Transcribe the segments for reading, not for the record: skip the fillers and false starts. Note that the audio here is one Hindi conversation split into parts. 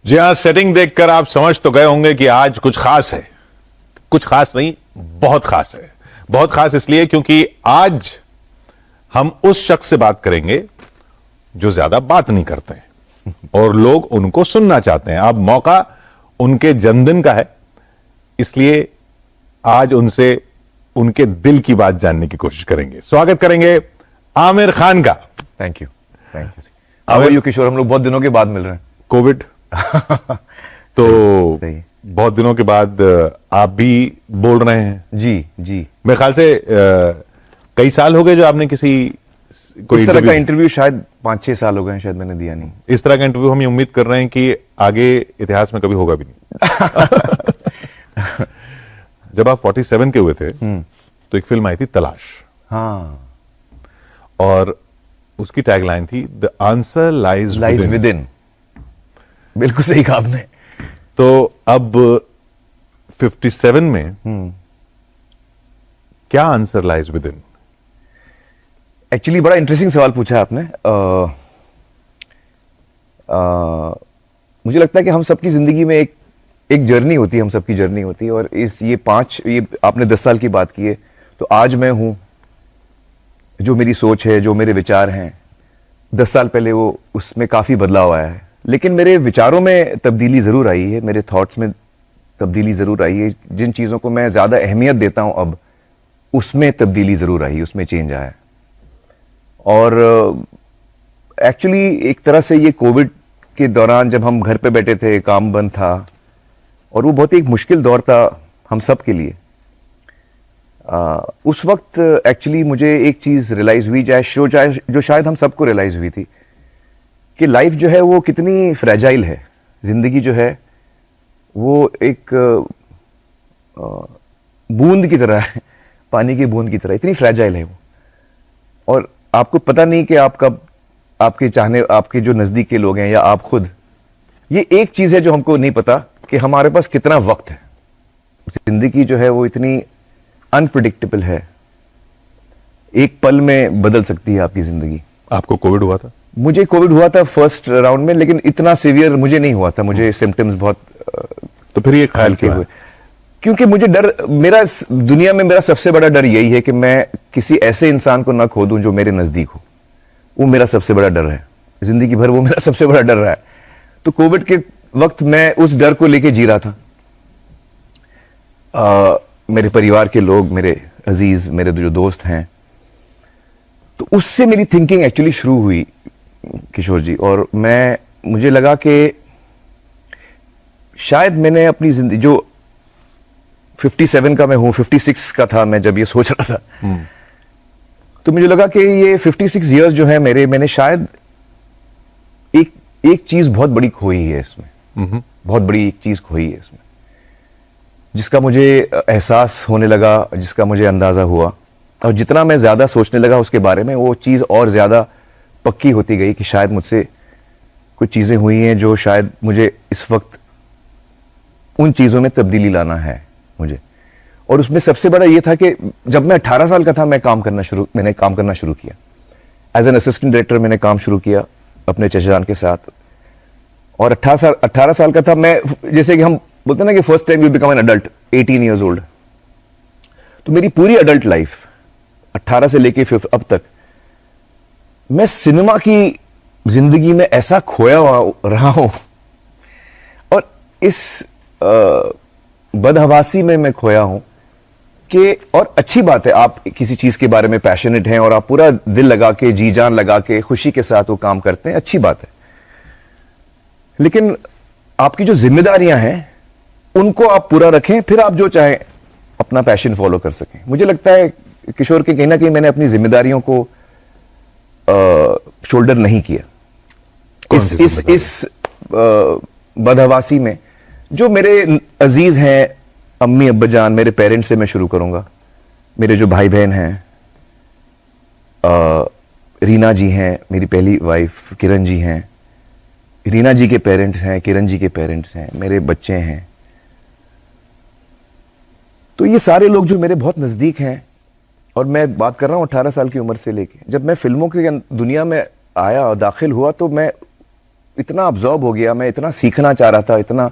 जी हाँ, सेटिंग देखकर आप समझ तो गए होंगे कि आज कुछ खास है। कुछ खास नहीं, बहुत खास है। बहुत खास इसलिए क्योंकि आज हम उस शख्स से बात करेंगे जो ज्यादा बात नहीं करते हैं और लोग उनको सुनना चाहते हैं। अब मौका उनके जन्मदिन का है, इसलिए आज उनसे उनके दिल की बात जानने की कोशिश करेंगे। स्वागत करेंगे आमिर खान का। Thank you how are you Kishore, हम लोग बहुत दिनों के बाद मिल रहे हैं। कोविड तो सही। बहुत दिनों के बाद आप भी बोल रहे हैं। जी मेरे ख्याल से कई साल हो गए जो आपने किसी इस तरह का इंटरव्यू शायद 5-6 साल हो गए हैं, शायद मैंने दिया नहीं। इस तरह का इंटरव्यू हम ये उम्मीद कर रहे हैं कि आगे इतिहास में कभी होगा भी नहीं। जब आप 47 के हुए थे तो एक फिल्म आई थी तलाश। हाँ, और उसकी टैगलाइन थी the answer lies with in. बिल्कुल सही कहा आपने। तो अब 57 में क्या answer lies with in? Actually बड़ा इंटरेस्टिंग सवाल पूछा है आपने। मुझे लगता है कि हम सबकी जिंदगी में एक जर्नी होती है, हम सबकी जर्नी होती है। और ये आपने 10 साल की बात की है, तो आज मैं हूं, जो मेरी सोच है, जो मेरे विचार हैं, 10 साल पहले वो उसमें काफी बदलाव आया है। लेकिन मेरे विचारों में तब्दीली जरूर आई है, मेरे थॉट्स में तब्दीली जरूर आई है। जिन चीजों को मैं ज्यादा अहमियत देता हूं अब, उसमें तब्दीली जरूर आई, उसमें चेंज आया है। और एक्चुअली एक तरह से ये कोविड के दौरान जब हम घर पे बैठे थे, काम बंद था, और वो बहुत ही एक मुश्किल दौर था हम सब के लिए। उस वक्त एक्चुअली मुझे एक चीज रियलाइज हुई, जो शायद हम सबको रियलाइज हुई थी, कि लाइफ जो है वो कितनी फ्रेजाइल है। जिंदगी जो है वो एक बूंद की तरह है, पानी की बूंद की तरह, इतनी फ्रेजाइल है वो। और आपको पता नहीं कि आप कब, आपके जो नजदीक के लोग हैं या आप खुद, ये एक चीज है जो हमको नहीं पता कि हमारे पास कितना वक्त है। जिंदगी जो है वो इतनी अनप्रिडिक्टेबल है, एक पल में बदल सकती है आपकी जिंदगी। आपको कोविड हुआ था? मुझे कोविड हुआ था फर्स्ट राउंड में, लेकिन इतना सीवियर मुझे नहीं हुआ था। मुझे सिम्टम्स बहुत तो फिर ये ख्याल के हुए, क्योंकि मुझे डर, मेरा दुनिया में मेरा सबसे बड़ा डर यही है कि मैं किसी ऐसे इंसान को ना खो दूं जो मेरे नजदीक हो। वो मेरा सबसे बड़ा डर है, जिंदगी भर वो मेरा सबसे बड़ा डर रहा है। तो कोविड के वक्त मैं उस डर को लेके जी रहा था। मेरे परिवार के लोग, मेरे अजीज, मेरे जो दोस्त हैं, तो उससे मेरी थिंकिंग एक्चुअली शुरू हुई किशोर जी। और मुझे लगा कि शायद मैंने अपनी जिंदगी, जो 57 का मैं हूं, 56 का था मैं जब ये सोच रहा था, तो मुझे लगा कि ये 56 इयर्स जो है मैंने शायद एक चीज बहुत बड़ी खोई है इसमें। बहुत बड़ी एक चीज खोई है इसमें, जिसका मुझे एहसास होने लगा, जिसका मुझे अंदाजा हुआ। और जितना मैं ज्यादा सोचने लगा उसके बारे में, वो चीज और ज्यादा पक्की होती गई कि शायद मुझसे कुछ चीजें हुई हैं जो शायद मुझे इस वक्त उन चीजों में तब्दीली लाना है मुझे। और उसमें सबसे बड़ा ये था कि जब मैं 18 साल का था, मैंने काम करना शुरू किया। एज एन असिस्टेंट डायरेक्टर मैंने काम शुरू किया अपने चचाजान के साथ। और 18 साल का था मैं, जैसे कि हम बोलते हैं ना कि first time you become an adult 18 years old. तो मेरी पूरी अडल्ट लाइफ 18 से लेके अब तक मैं सिनेमा की जिंदगी में ऐसा खोया रहा हूं, और इस बदहवासी में मैं खोया हूं कि, और अच्छी बात है, आप किसी चीज के बारे में पैशनेट हैं और आप पूरा दिल लगा के, जी जान लगा के, खुशी के साथ वो काम करते हैं, अच्छी बात है। लेकिन आपकी जो जिम्मेदारियां हैं उनको आप पूरा रखें, फिर आप जो चाहें अपना पैशन फॉलो कर सकें। मुझे लगता है किशोर के कहीं ना कहीं मैंने अपनी जिम्मेदारियों को शोल्डर नहीं किया इस बदहवासी में। जो मेरे अजीज हैं, अम्मी अब्बाजान, मेरे पेरेंट्स से मैं शुरू करूंगा। मेरे जो भाई बहन हैं, रीना जी हैं, मेरी पहली वाइफ, किरण जी हैं, रीना जी के पेरेंट्स हैं, किरण जी के पेरेंट्स हैं, मेरे बच्चे हैं। तो ये सारे लोग जो मेरे बहुत नजदीक हैं, और मैं बात कर रहा हूं 18 साल की उम्र से लेके, जब मैं फिल्मों की दुनिया में आया और दाखिल हुआ, तो मैं इतना अब्जॉर्ब हो गया, मैं इतना सीखना चाह रहा था, इतना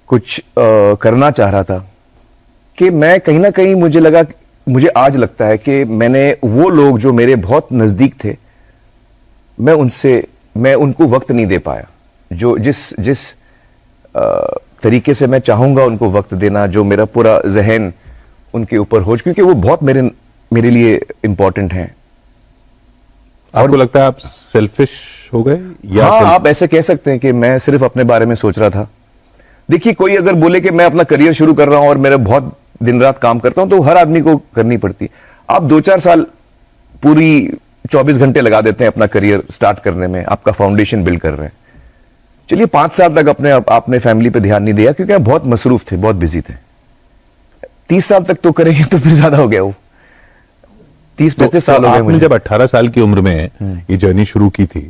कुछ करना चाह रहा था कि मैं कहीं ना कहीं मुझे आज लगता है कि मैंने वो लोग जो मेरे बहुत नजदीक थे, मैं उनको वक्त नहीं दे पाया, जो जिस तरीके से मैं चाहूंगा उनको वक्त देना, जो मेरा पूरा जहन उनके ऊपर हो, क्योंकि वो बहुत मेरे लिए इंपॉर्टेंट हैं। आपको लगता है आप सेल्फिश हो गए या हाँ, आप ऐसे कह सकते हैं कि मैं सिर्फ अपने बारे में सोच रहा था। देखिए, कोई अगर बोले कि मैं अपना करियर शुरू कर रहा हूं और मेरा बहुत दिन रात काम करता हूं, तो हर आदमी को करनी पड़ती। आप 2-4 साल पूरी 24 घंटे लगा देते हैं अपना करियर स्टार्ट करने में, आपका फाउंडेशन बिल्ड कर रहे हैं। चलिए 5 साल तक आपने फैमिली पे ध्यान नहीं दिया क्योंकि आप बहुत मसरूफ थे, बहुत बिजी थे। 30 साल तक तो करेंगे तो फिर ज्यादा हो गया वो। 30-35 साल हो गए आपने मुझे। जब 18 साल की उम्र में ये जर्नी शुरू की थी।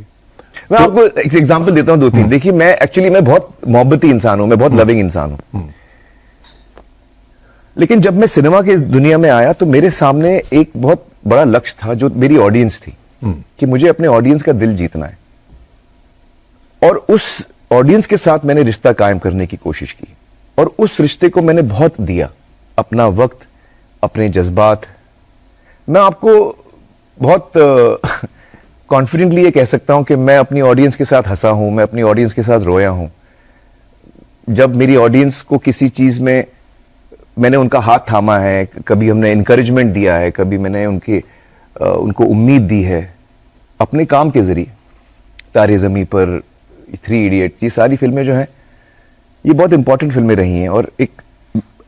मैं आपको एक एग्जांपल देता हूं 2-3। देखिए, मैं बहुत मोहब्बती इंसान हूं, मैं बहुत लविंग इंसान हूं। लेकिन जब मैं सिनेमा की दुनिया में आया तो मेरे सामने एक बहुत बड़ा लक्ष्य था जो मेरी ऑडियंस थी, कि मुझे अपने ऑडियंस का दिल जीतना है। और उस ऑडियंस के साथ मैंने रिश्ता कायम करने की कोशिश की, और उस रिश्ते को मैंने बहुत दिया, अपना वक्त, अपने जज्बात। मैं आपको बहुत कॉन्फिडेंटली ये कह सकता हूं कि मैं अपनी ऑडियंस के साथ हंसा हूं, मैं अपनी ऑडियंस के साथ रोया हूं। जब मेरी ऑडियंस को किसी चीज में मैंने उनका हाथ थामा है, कभी हमने इंकरेजमेंट दिया है, कभी मैंने उनको उम्मीद दी है अपने काम के जरिए। तारे ज़मीं पर, 3 इडियट्स, ये सारी फिल्में जो हैं ये बहुत इंपॉर्टेंट फिल्में रही हैं,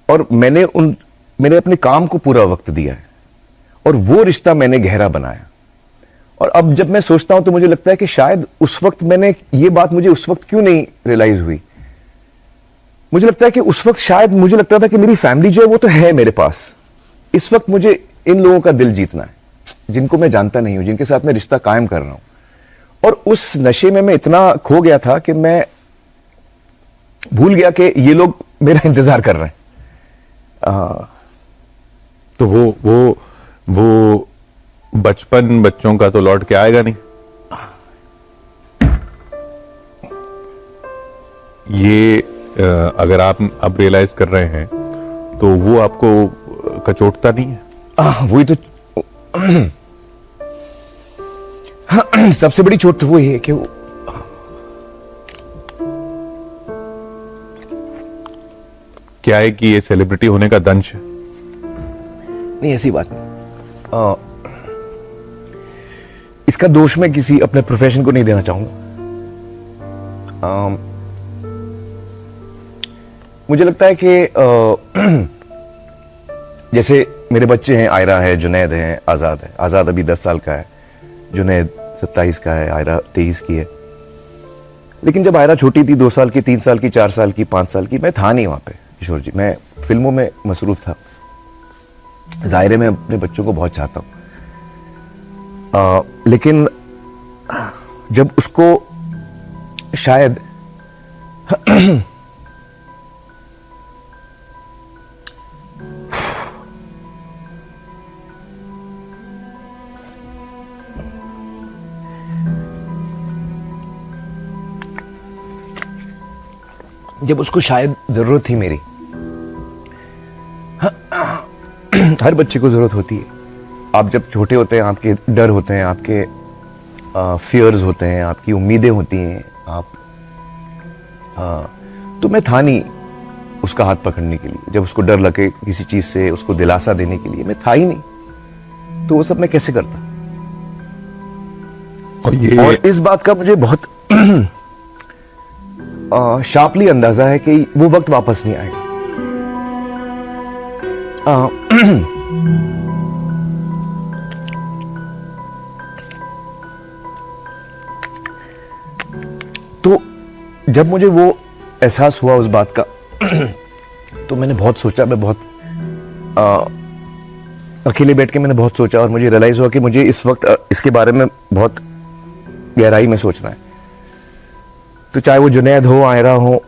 और मैंने अपने काम को पूरा वक्त दिया है, और वो रिश्ता मैंने गहरा बनाया। और अब जब मैं सोचता हूं तो मुझे लगता है कि शायद उस वक्त ये बात मुझे उस वक्त क्यों नहीं रियलाइज हुई। मुझे लगता है कि उस वक्त शायद मुझे लगता था कि मेरी फैमिली जो है वो तो है मेरे पास, इस वक्त मुझे इन लोगों का दिल जीतना है जिनको मैं जानता नहीं हूं, जिनके साथ मैं रिश्ता कायम कर रहा हूं। और उस नशे में मैं इतना खो गया था कि मैं भूल गया कि ये लोग मेरा इंतजार कर रहे हैं। तो वो बचपन बच्चों का तो लौट के आएगा नहीं। ये अगर आप अब रियलाइज कर रहे हैं तो वो आपको कचोटता नहीं है? वही तो सबसे बड़ी चोट तो वो है कि क्या है कि ये सेलिब्रिटी होने का दंश है? नहीं, ऐसी बात नहीं। इसका दोष मैं किसी अपने प्रोफेशन को नहीं देना चाहूंगा। मुझे लगता है कि जैसे मेरे बच्चे हैं, आयरा है, जुनैद है, आज़ाद है। आज़ाद अभी 10 साल का है, जुनैद 27 का है, आयरा 23 की है। लेकिन जब आयरा छोटी थी, 2 साल की, 3 साल की, 4 साल की, 5 साल की, मैं था नहीं वहां पे किशोर जी, मैं फिल्मों में मसरूफ था। जाहिर है मैं अपने बच्चों को बहुत चाहता हूं, लेकिन जब उसको शायद जब उसको शायद जरूरत थी मेरी, हर बच्चे को जरूरत होती है। आप जब छोटे होते हैं, आपके डर होते हैं, आपके फियर्स होते हैं, आपकी उम्मीदें होती हैं, तो मैं था नहीं उसका हाथ पकड़ने के लिए। जब उसको डर लगे किसी चीज से, उसको दिलासा देने के लिए मैं था ही नहीं। तो वो सब मैं कैसे करता? और इस बात का मुझे बहुत शार्पली अंदाजा है कि वो वक्त वापस नहीं आएगा। तो जब मुझे वो एहसास हुआ उस बात का, तो मैंने बहुत सोचा, मैं बहुत अकेले बैठ के मैंने बहुत सोचा, और मुझे रियलाइज हुआ कि मुझे इस वक्त इसके बारे में बहुत गहराई में सोचना है। तो चाहे वो जुनैद हो, आयरा हो,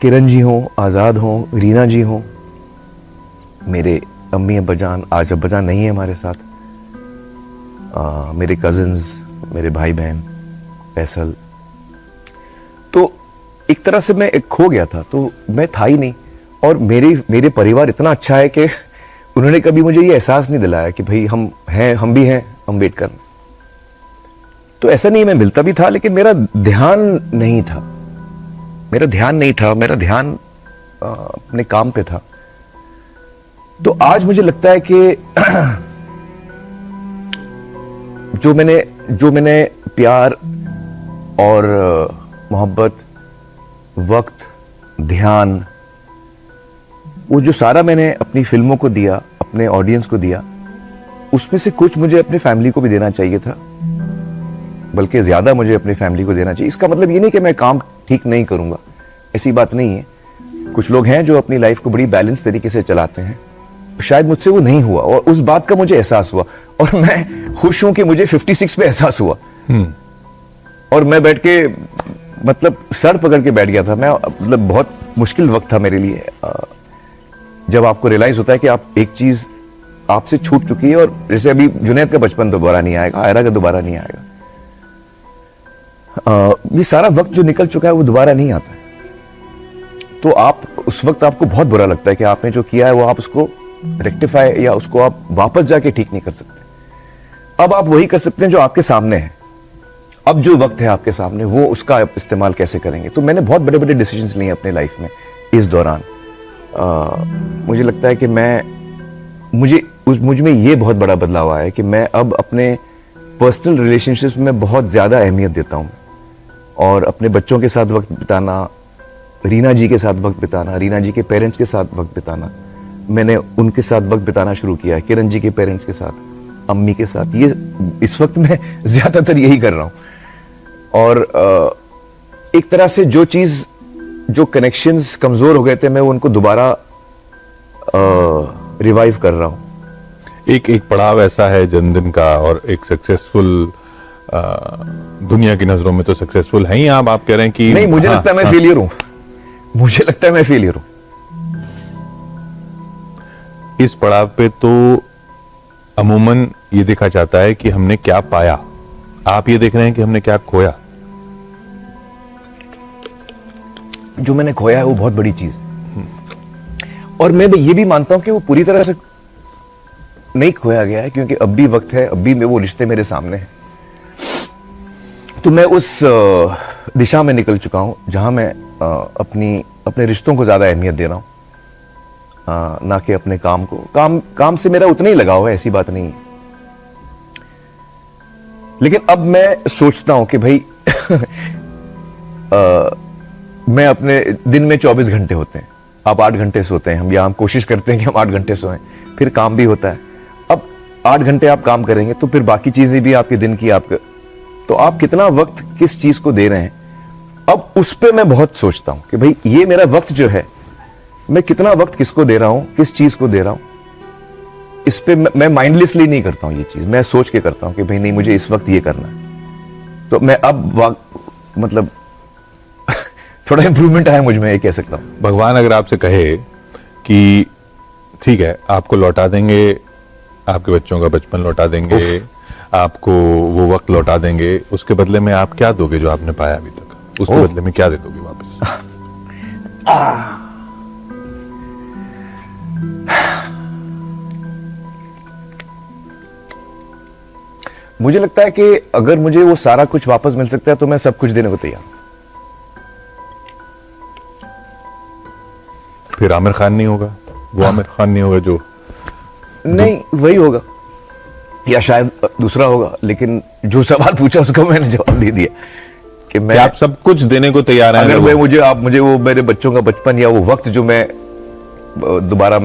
किरण जी हो, आज़ाद हो, रीना जी हो, मेरे अम्मी अब्बाजान, आज अब्बाजान नहीं है हमारे साथ, मेरे कजिन्स, मेरे भाई बहन, फैसल, एक तरह से मैं एक खो गया था, तो मैं था ही नहीं। और मेरे परिवार इतना अच्छा है कि उन्होंने कभी मुझे ये एहसास नहीं दिलाया कि भाई हम हैं, हम भी हैं, हम वेट कर रहे हैं। तो ऐसा नहीं, मैं मिलता भी था लेकिन मेरा ध्यान नहीं था, मेरा ध्यान अपने काम पे था। तो आज मुझे लगता है कि जो मैंने प्यार और मोहब्बत, वक्त, ध्यान, वो जो सारा मैंने अपनी फिल्मों को दिया, अपने ऑडियंस को दिया, उसमें से कुछ मुझे अपनी फैमिली को भी देना चाहिए था, बल्कि ज्यादा मुझे अपनी फैमिली को देना चाहिए। इसका मतलब ये नहीं कि मैं काम ठीक नहीं करूंगा, ऐसी बात नहीं है। कुछ लोग हैं जो अपनी लाइफ को बड़ी बैलेंस तरीके से चलाते हैं, शायद मुझसे वो नहीं हुआ और उस बात का मुझे एहसास हुआ। और मैं खुश हूं कि मुझे 56 पे एहसास हुआ। और मैं बैठ के मतलब सर पकड़ के बैठ गया था मैं, मतलब बहुत मुश्किल वक्त था मेरे लिए। जब आपको रियलाइज होता है कि आप एक चीज आपसे छूट चुकी है, और जैसे अभी जुनैद का बचपन दोबारा नहीं आएगा, आयरा का दोबारा नहीं आएगा, ये सारा वक्त जो निकल चुका है वो दोबारा नहीं आता है। तो आप उस वक्त आपको बहुत बुरा लगता है कि आपने जो किया है वो आप उसको रेक्टिफाई या उसको आप वापस जाके ठीक नहीं कर सकते। अब आप वही कर सकते हैं जो आपके सामने है। अब जो वक्त है आपके सामने, वो उसका आप इस्तेमाल कैसे करेंगे। तो मैंने बहुत बड़े बड़े डिसीजंस लिए अपने लाइफ में इस दौरान। मुझे लगता है कि मुझ में ये बहुत बड़ा बदलाव आया है कि मैं अब अपने पर्सनल रिलेशनशिप्स में बहुत ज्यादा अहमियत देता हूं, और अपने बच्चों के साथ वक्त बिताना, रीना जी के साथ वक्त बिताना, रीना जी के पेरेंट्स के साथ वक्त बिताना, मैंने उनके साथ वक्त बिताना शुरू किया है, किरण जी के पेरेंट्स के साथ, अम्मी के साथ। ये इस वक्त मैं ज्यादातर यही कर रहा हूं। और एक तरह से जो कनेक्शंस कमजोर हो गए थे, मैं उनको दोबारा रिवाइव कर रहा हूं। एक पड़ाव ऐसा है जन्मदिन का, और एक सक्सेसफुल, दुनिया की नजरों में तो सक्सेसफुल है ही आप कह रहे हैं कि नहीं, मुझे लगता है मैं फेलियर हूं। मुझे लगता है मैं फेलियर हूं। इस पड़ाव पे तो अमूमन ये देखा जाता है कि हमने क्या पाया। आप ये देख रहे हैं कि हमने क्या खोया। जो मैंने खोया है वो बहुत बड़ी चीज, और मैं ये भी मानता हूं कि वो पूरी तरह से नहीं खोया गया है, क्योंकि अब भी वक्त है, अब भी वो रिश्ते मेरे सामने हैं। तो मैं उस दिशा में निकल चुका हूं जहां मैं अपने रिश्तों को ज्यादा अहमियत दे रहा हूं, ना कि अपने काम को। काम से मेरा उतना ही लगाव है, ऐसी बात नहीं है। लेकिन अब मैं सोचता हूं कि भाई मैं अपने दिन में 24 घंटे होते हैं, आप 8 घंटे सोते हैं, हम कोशिश करते हैं कि हम 8 घंटे सोएं, फिर काम भी होता है। अब 8 घंटे आप काम करेंगे तो फिर बाकी चीजें भी आपके दिन की तो आप कितना वक्त किस चीज को दे रहे हैं, अब उस पे मैं बहुत सोचता हूं कि भाई ये मेरा वक्त जो है, मैं कितना वक्त किसको दे रहा हूं, किस चीज को दे रहा हूं। इस पे मैं माइंडलेसली नहीं करता हूं ये चीज, मैं सोच के करता हूं कि भाई नहीं, मुझे इस वक्त ये करना है। तो मैं अब मतलब थोड़ा इंप्रूवमेंट आया मुझ में, ये कह सकता हूं। भगवान अगर आपसे कहे कि ठीक है, आपको लौटा देंगे, आपके बच्चों का बचपन लौटा देंगे, आपको वो वक्त लौटा देंगे, उसके बदले में आप क्या दोगे जो आपने पाया अभी तक? उसके बदले में क्या दे दोगे वापस? मुझे लगता है कि अगर मुझे वो सारा कुछ वापस मिल सकता है तो मैं सब कुछ देने को तैयार हूं। फिर आमिर खान नहीं होगा, वो आमिर खान नहीं होगा जो नहीं, वही होगा या शायद दूसरा होगा। लेकिन जो सवाल पूछा उसका मैंने जवाब दे दिया कि मैं आप सब कुछ देने को तैयार हैं। अगर मुझे वो मेरे बच्चों का बचपन या वो वक्त जो मैं दोबारा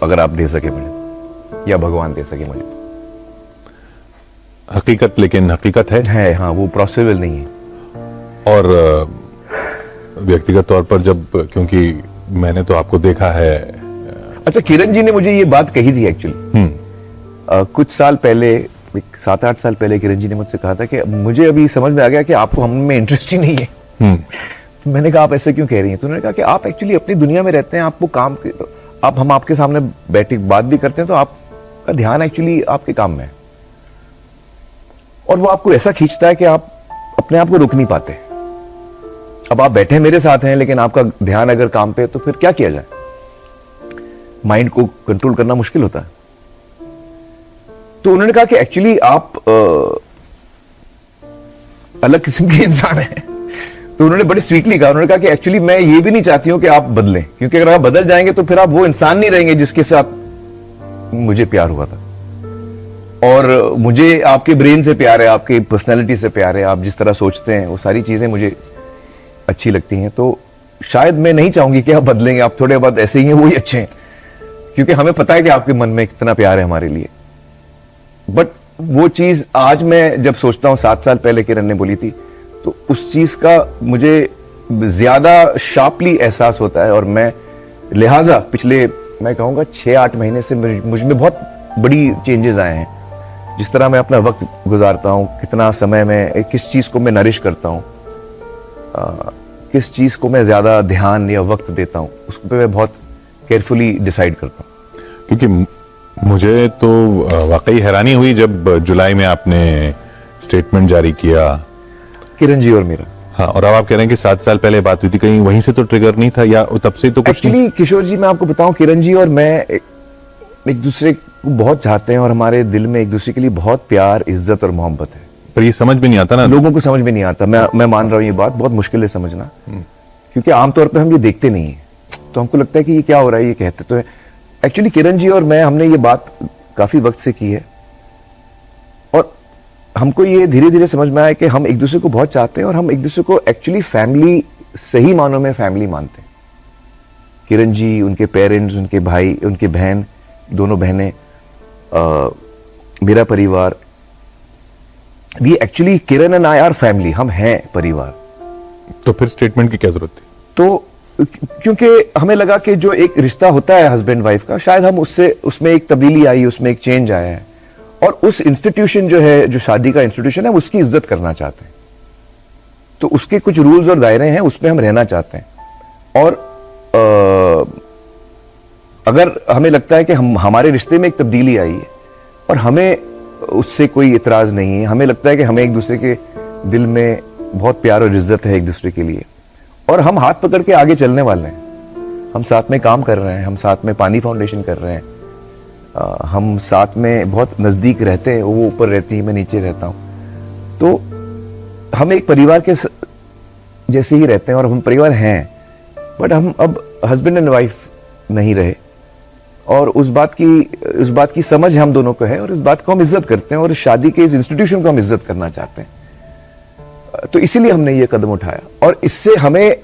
अगर आप दे सके मुझे, या भगवान दे सके मुझे। हकीकत, लेकिन हकीकत है हाँ, वो पॉसिबल नहीं है। और व्यक्तिगत तौर पर जब, क्योंकि मैंने तो आपको देखा है। अच्छा, किरण जी ने मुझे ये बात कही थी एक्चुअली कुछ साल पहले, 7-8 साल पहले किरण जी ने मुझसे कहा था कि मुझे अभी समझ में आ गया कि आपको हम में इंटरेस्ट ही नहीं है। तो मैंने कहा आप ऐसे क्यों कह रही हैं? तो उन्होंने कहा कि आप एक्चुअली अपनी दुनिया में रहते हैं, आपको काम के, तो हम आपके सामने बैठे बात भी करते हैं तो आपका ध्यान एक्चुअली आपके काम में है, और वो आपको ऐसा खींचता है कि आप अपने आप को रोक नहीं पाते। अब आप बैठे मेरे साथ हैं लेकिन आपका ध्यान अगर काम पे है तो फिर क्या किया जाए? माइंड को कंट्रोल करना मुश्किल होता है। तो उन्होंने कहा कि एक्चुअली आप अलग किस्म के इंसान हैं। तो उन्होंने बड़े स्वीटली कहा, उन्होंने कहा कि एक्चुअली मैं ये भी नहीं चाहती हूं कि आप बदलें, क्योंकि अगर आप बदल जाएंगे तो फिर आप वो इंसान नहीं रहेंगे जिसके साथ मुझे प्यार हुआ था। और मुझे आपके ब्रेन से प्यार है, आपकी पर्सनैलिटी से प्यार है, आप जिस तरह सोचते हैं वो सारी चीजें मुझे अच्छी लगती हैं। तो शायद मैं नहीं चाहूंगी कि आप बदलेंगे, आप थोड़े बाद ऐसे ही हैं, वो ही अच्छे हैं, क्योंकि हमें पता है कि आपके मन में कितना प्यार है हमारे लिए। बट वो चीज आज मैं जब सोचता हूं, 7 साल पहले किरण ने बोली थी, तो उस चीज का मुझे ज्यादा शार्पली एहसास होता है। और मैं लिहाजा पिछले मैं कहूंगा 6-8 महीने से मुझ में बहुत बड़ी चेंजेस आए हैं। जिस तरह मैं अपना वक्त गुजारता हूं, कितना समय मैं किस चीज को मैं नरिश करता हूं, किस चीज को मैं ज्यादा ध्यान या वक्त देता हूं, उस पर मैं बहुत केयरफुली डिसाइड करता हूं। क्योंकि मुझे तो वाकई हैरानी हुई जब जुलाई में आपने स्टेटमेंट जारी किया, किरण जी और मेरा। हाँ, और अब आप कह रहे हैं कि 7 साल पहले बात हुई थी, कहीं वहीं से तो ट्रिगर नहीं था या तब से तो कुछ एक्चुअली किशोर जी, मैं आपको बताऊं, किरण जी और मैं एक दूसरे को बहुत चाहते हैं और हमारे दिल में एक दूसरे के लिए बहुत प्यार, इज्जत और मोहब्बत है। पर ये समझ में नहीं आता ना, लोगों को समझ में नहीं आता। मैं मान रहा हूं ये बात बहुत मुश्किल है समझना, क्योंकि आमतौर पर हम ये देखते नहीं है, तो हमको लगता है कि ये क्या हो रहा है, ये कहते तो है। एक्चुअली किरण जी और मैं, हमने ये बात काफी वक्त से की है और हमको ये धीरे धीरे समझ में आया कि हम एक दूसरे को बहुत चाहते हैं और हम एक दूसरे को एक्चुअली फैमिली, सही मानों में फैमिली मानते हैं। किरण जी, उनके पेरेंट्स, उनके भाई, उनके बहन, दोनों बहनें, मेरा परिवार, we actually Kiran and I are family, हम हैं परिवार। तो फिर स्टेटमेंट की क्या जरूरत थी? तो क्योंकि हमें लगा कि जो एक रिश्ता होता है हस्बैंड वाइफ का, शायद हम उसमें एक तब्दीली आई, उसमें एक चेंज आया है और उस इंस्टीट्यूशन जो है, जो शादी का इंस्टीट्यूशन है, उसकी इज्जत करना चाहते हैं। तो उसके कुछ रूल्स और दायरे हैं, उसमें हम रहना चाहते हैं। और अगर हमें लगता है कि हमारे रिश्ते में एक तब्दीली आई है और हमें उससे कोई इतराज नहीं है, हमें लगता है कि हमें एक दूसरे के दिल में बहुत प्यार और इज्जत है एक दूसरे के लिए, और हम हाथ पकड़ के आगे चलने वाले हैं। हम साथ में काम कर रहे हैं, हम साथ में पानी फाउंडेशन कर रहे हैं, हम साथ में बहुत नजदीक रहते हैं, वो ऊपर रहती है, मैं नीचे रहता हूं। तो हम एक परिवार के जैसे ही रहते हैं और हम परिवार हैं, बट हम अब हस्बैंड एंड वाइफ नहीं रहे। और उस बात की समझ हम दोनों को है और इस बात को हम इज्जत करते हैं और शादी के इस इंस्टीट्यूशन को हम इज्जत करना चाहते हैं। तो इसीलिए हमने ये कदम उठाया और इससे हमें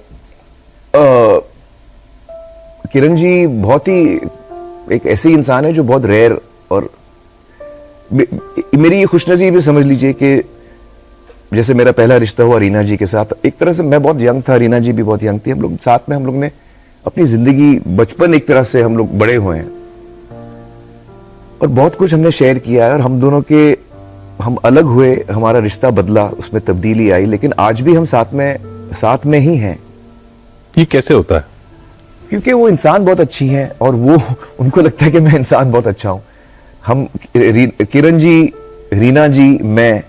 किरण जी बहुत ही एक ऐसी इंसान है जो बहुत रेयर, और मेरी ये खुशनसीबी समझ लीजिए कि जैसे मेरा पहला रिश्ता हुआ रीना जी के साथ, एक तरह से मैं बहुत यंग था, रीना जी भी बहुत यंग थी, हम लोग साथ में, हम लोग ने अपनी जिंदगी, बचपन एक तरह से हम लोग बड़े हुए हैं और बहुत कुछ हमने शेयर किया है। और हम दोनों के, हम अलग हुए, हमारा रिश्ता बदला, उसमें तब्दीली आई, लेकिन आज भी हम साथ में ही हैं। ये कैसे होता है? क्योंकि वो इंसान बहुत अच्छी हैं और वो, उनको लगता है कि मैं इंसान बहुत अच्छा हूं। हम किरण जी, रीना जी, मैं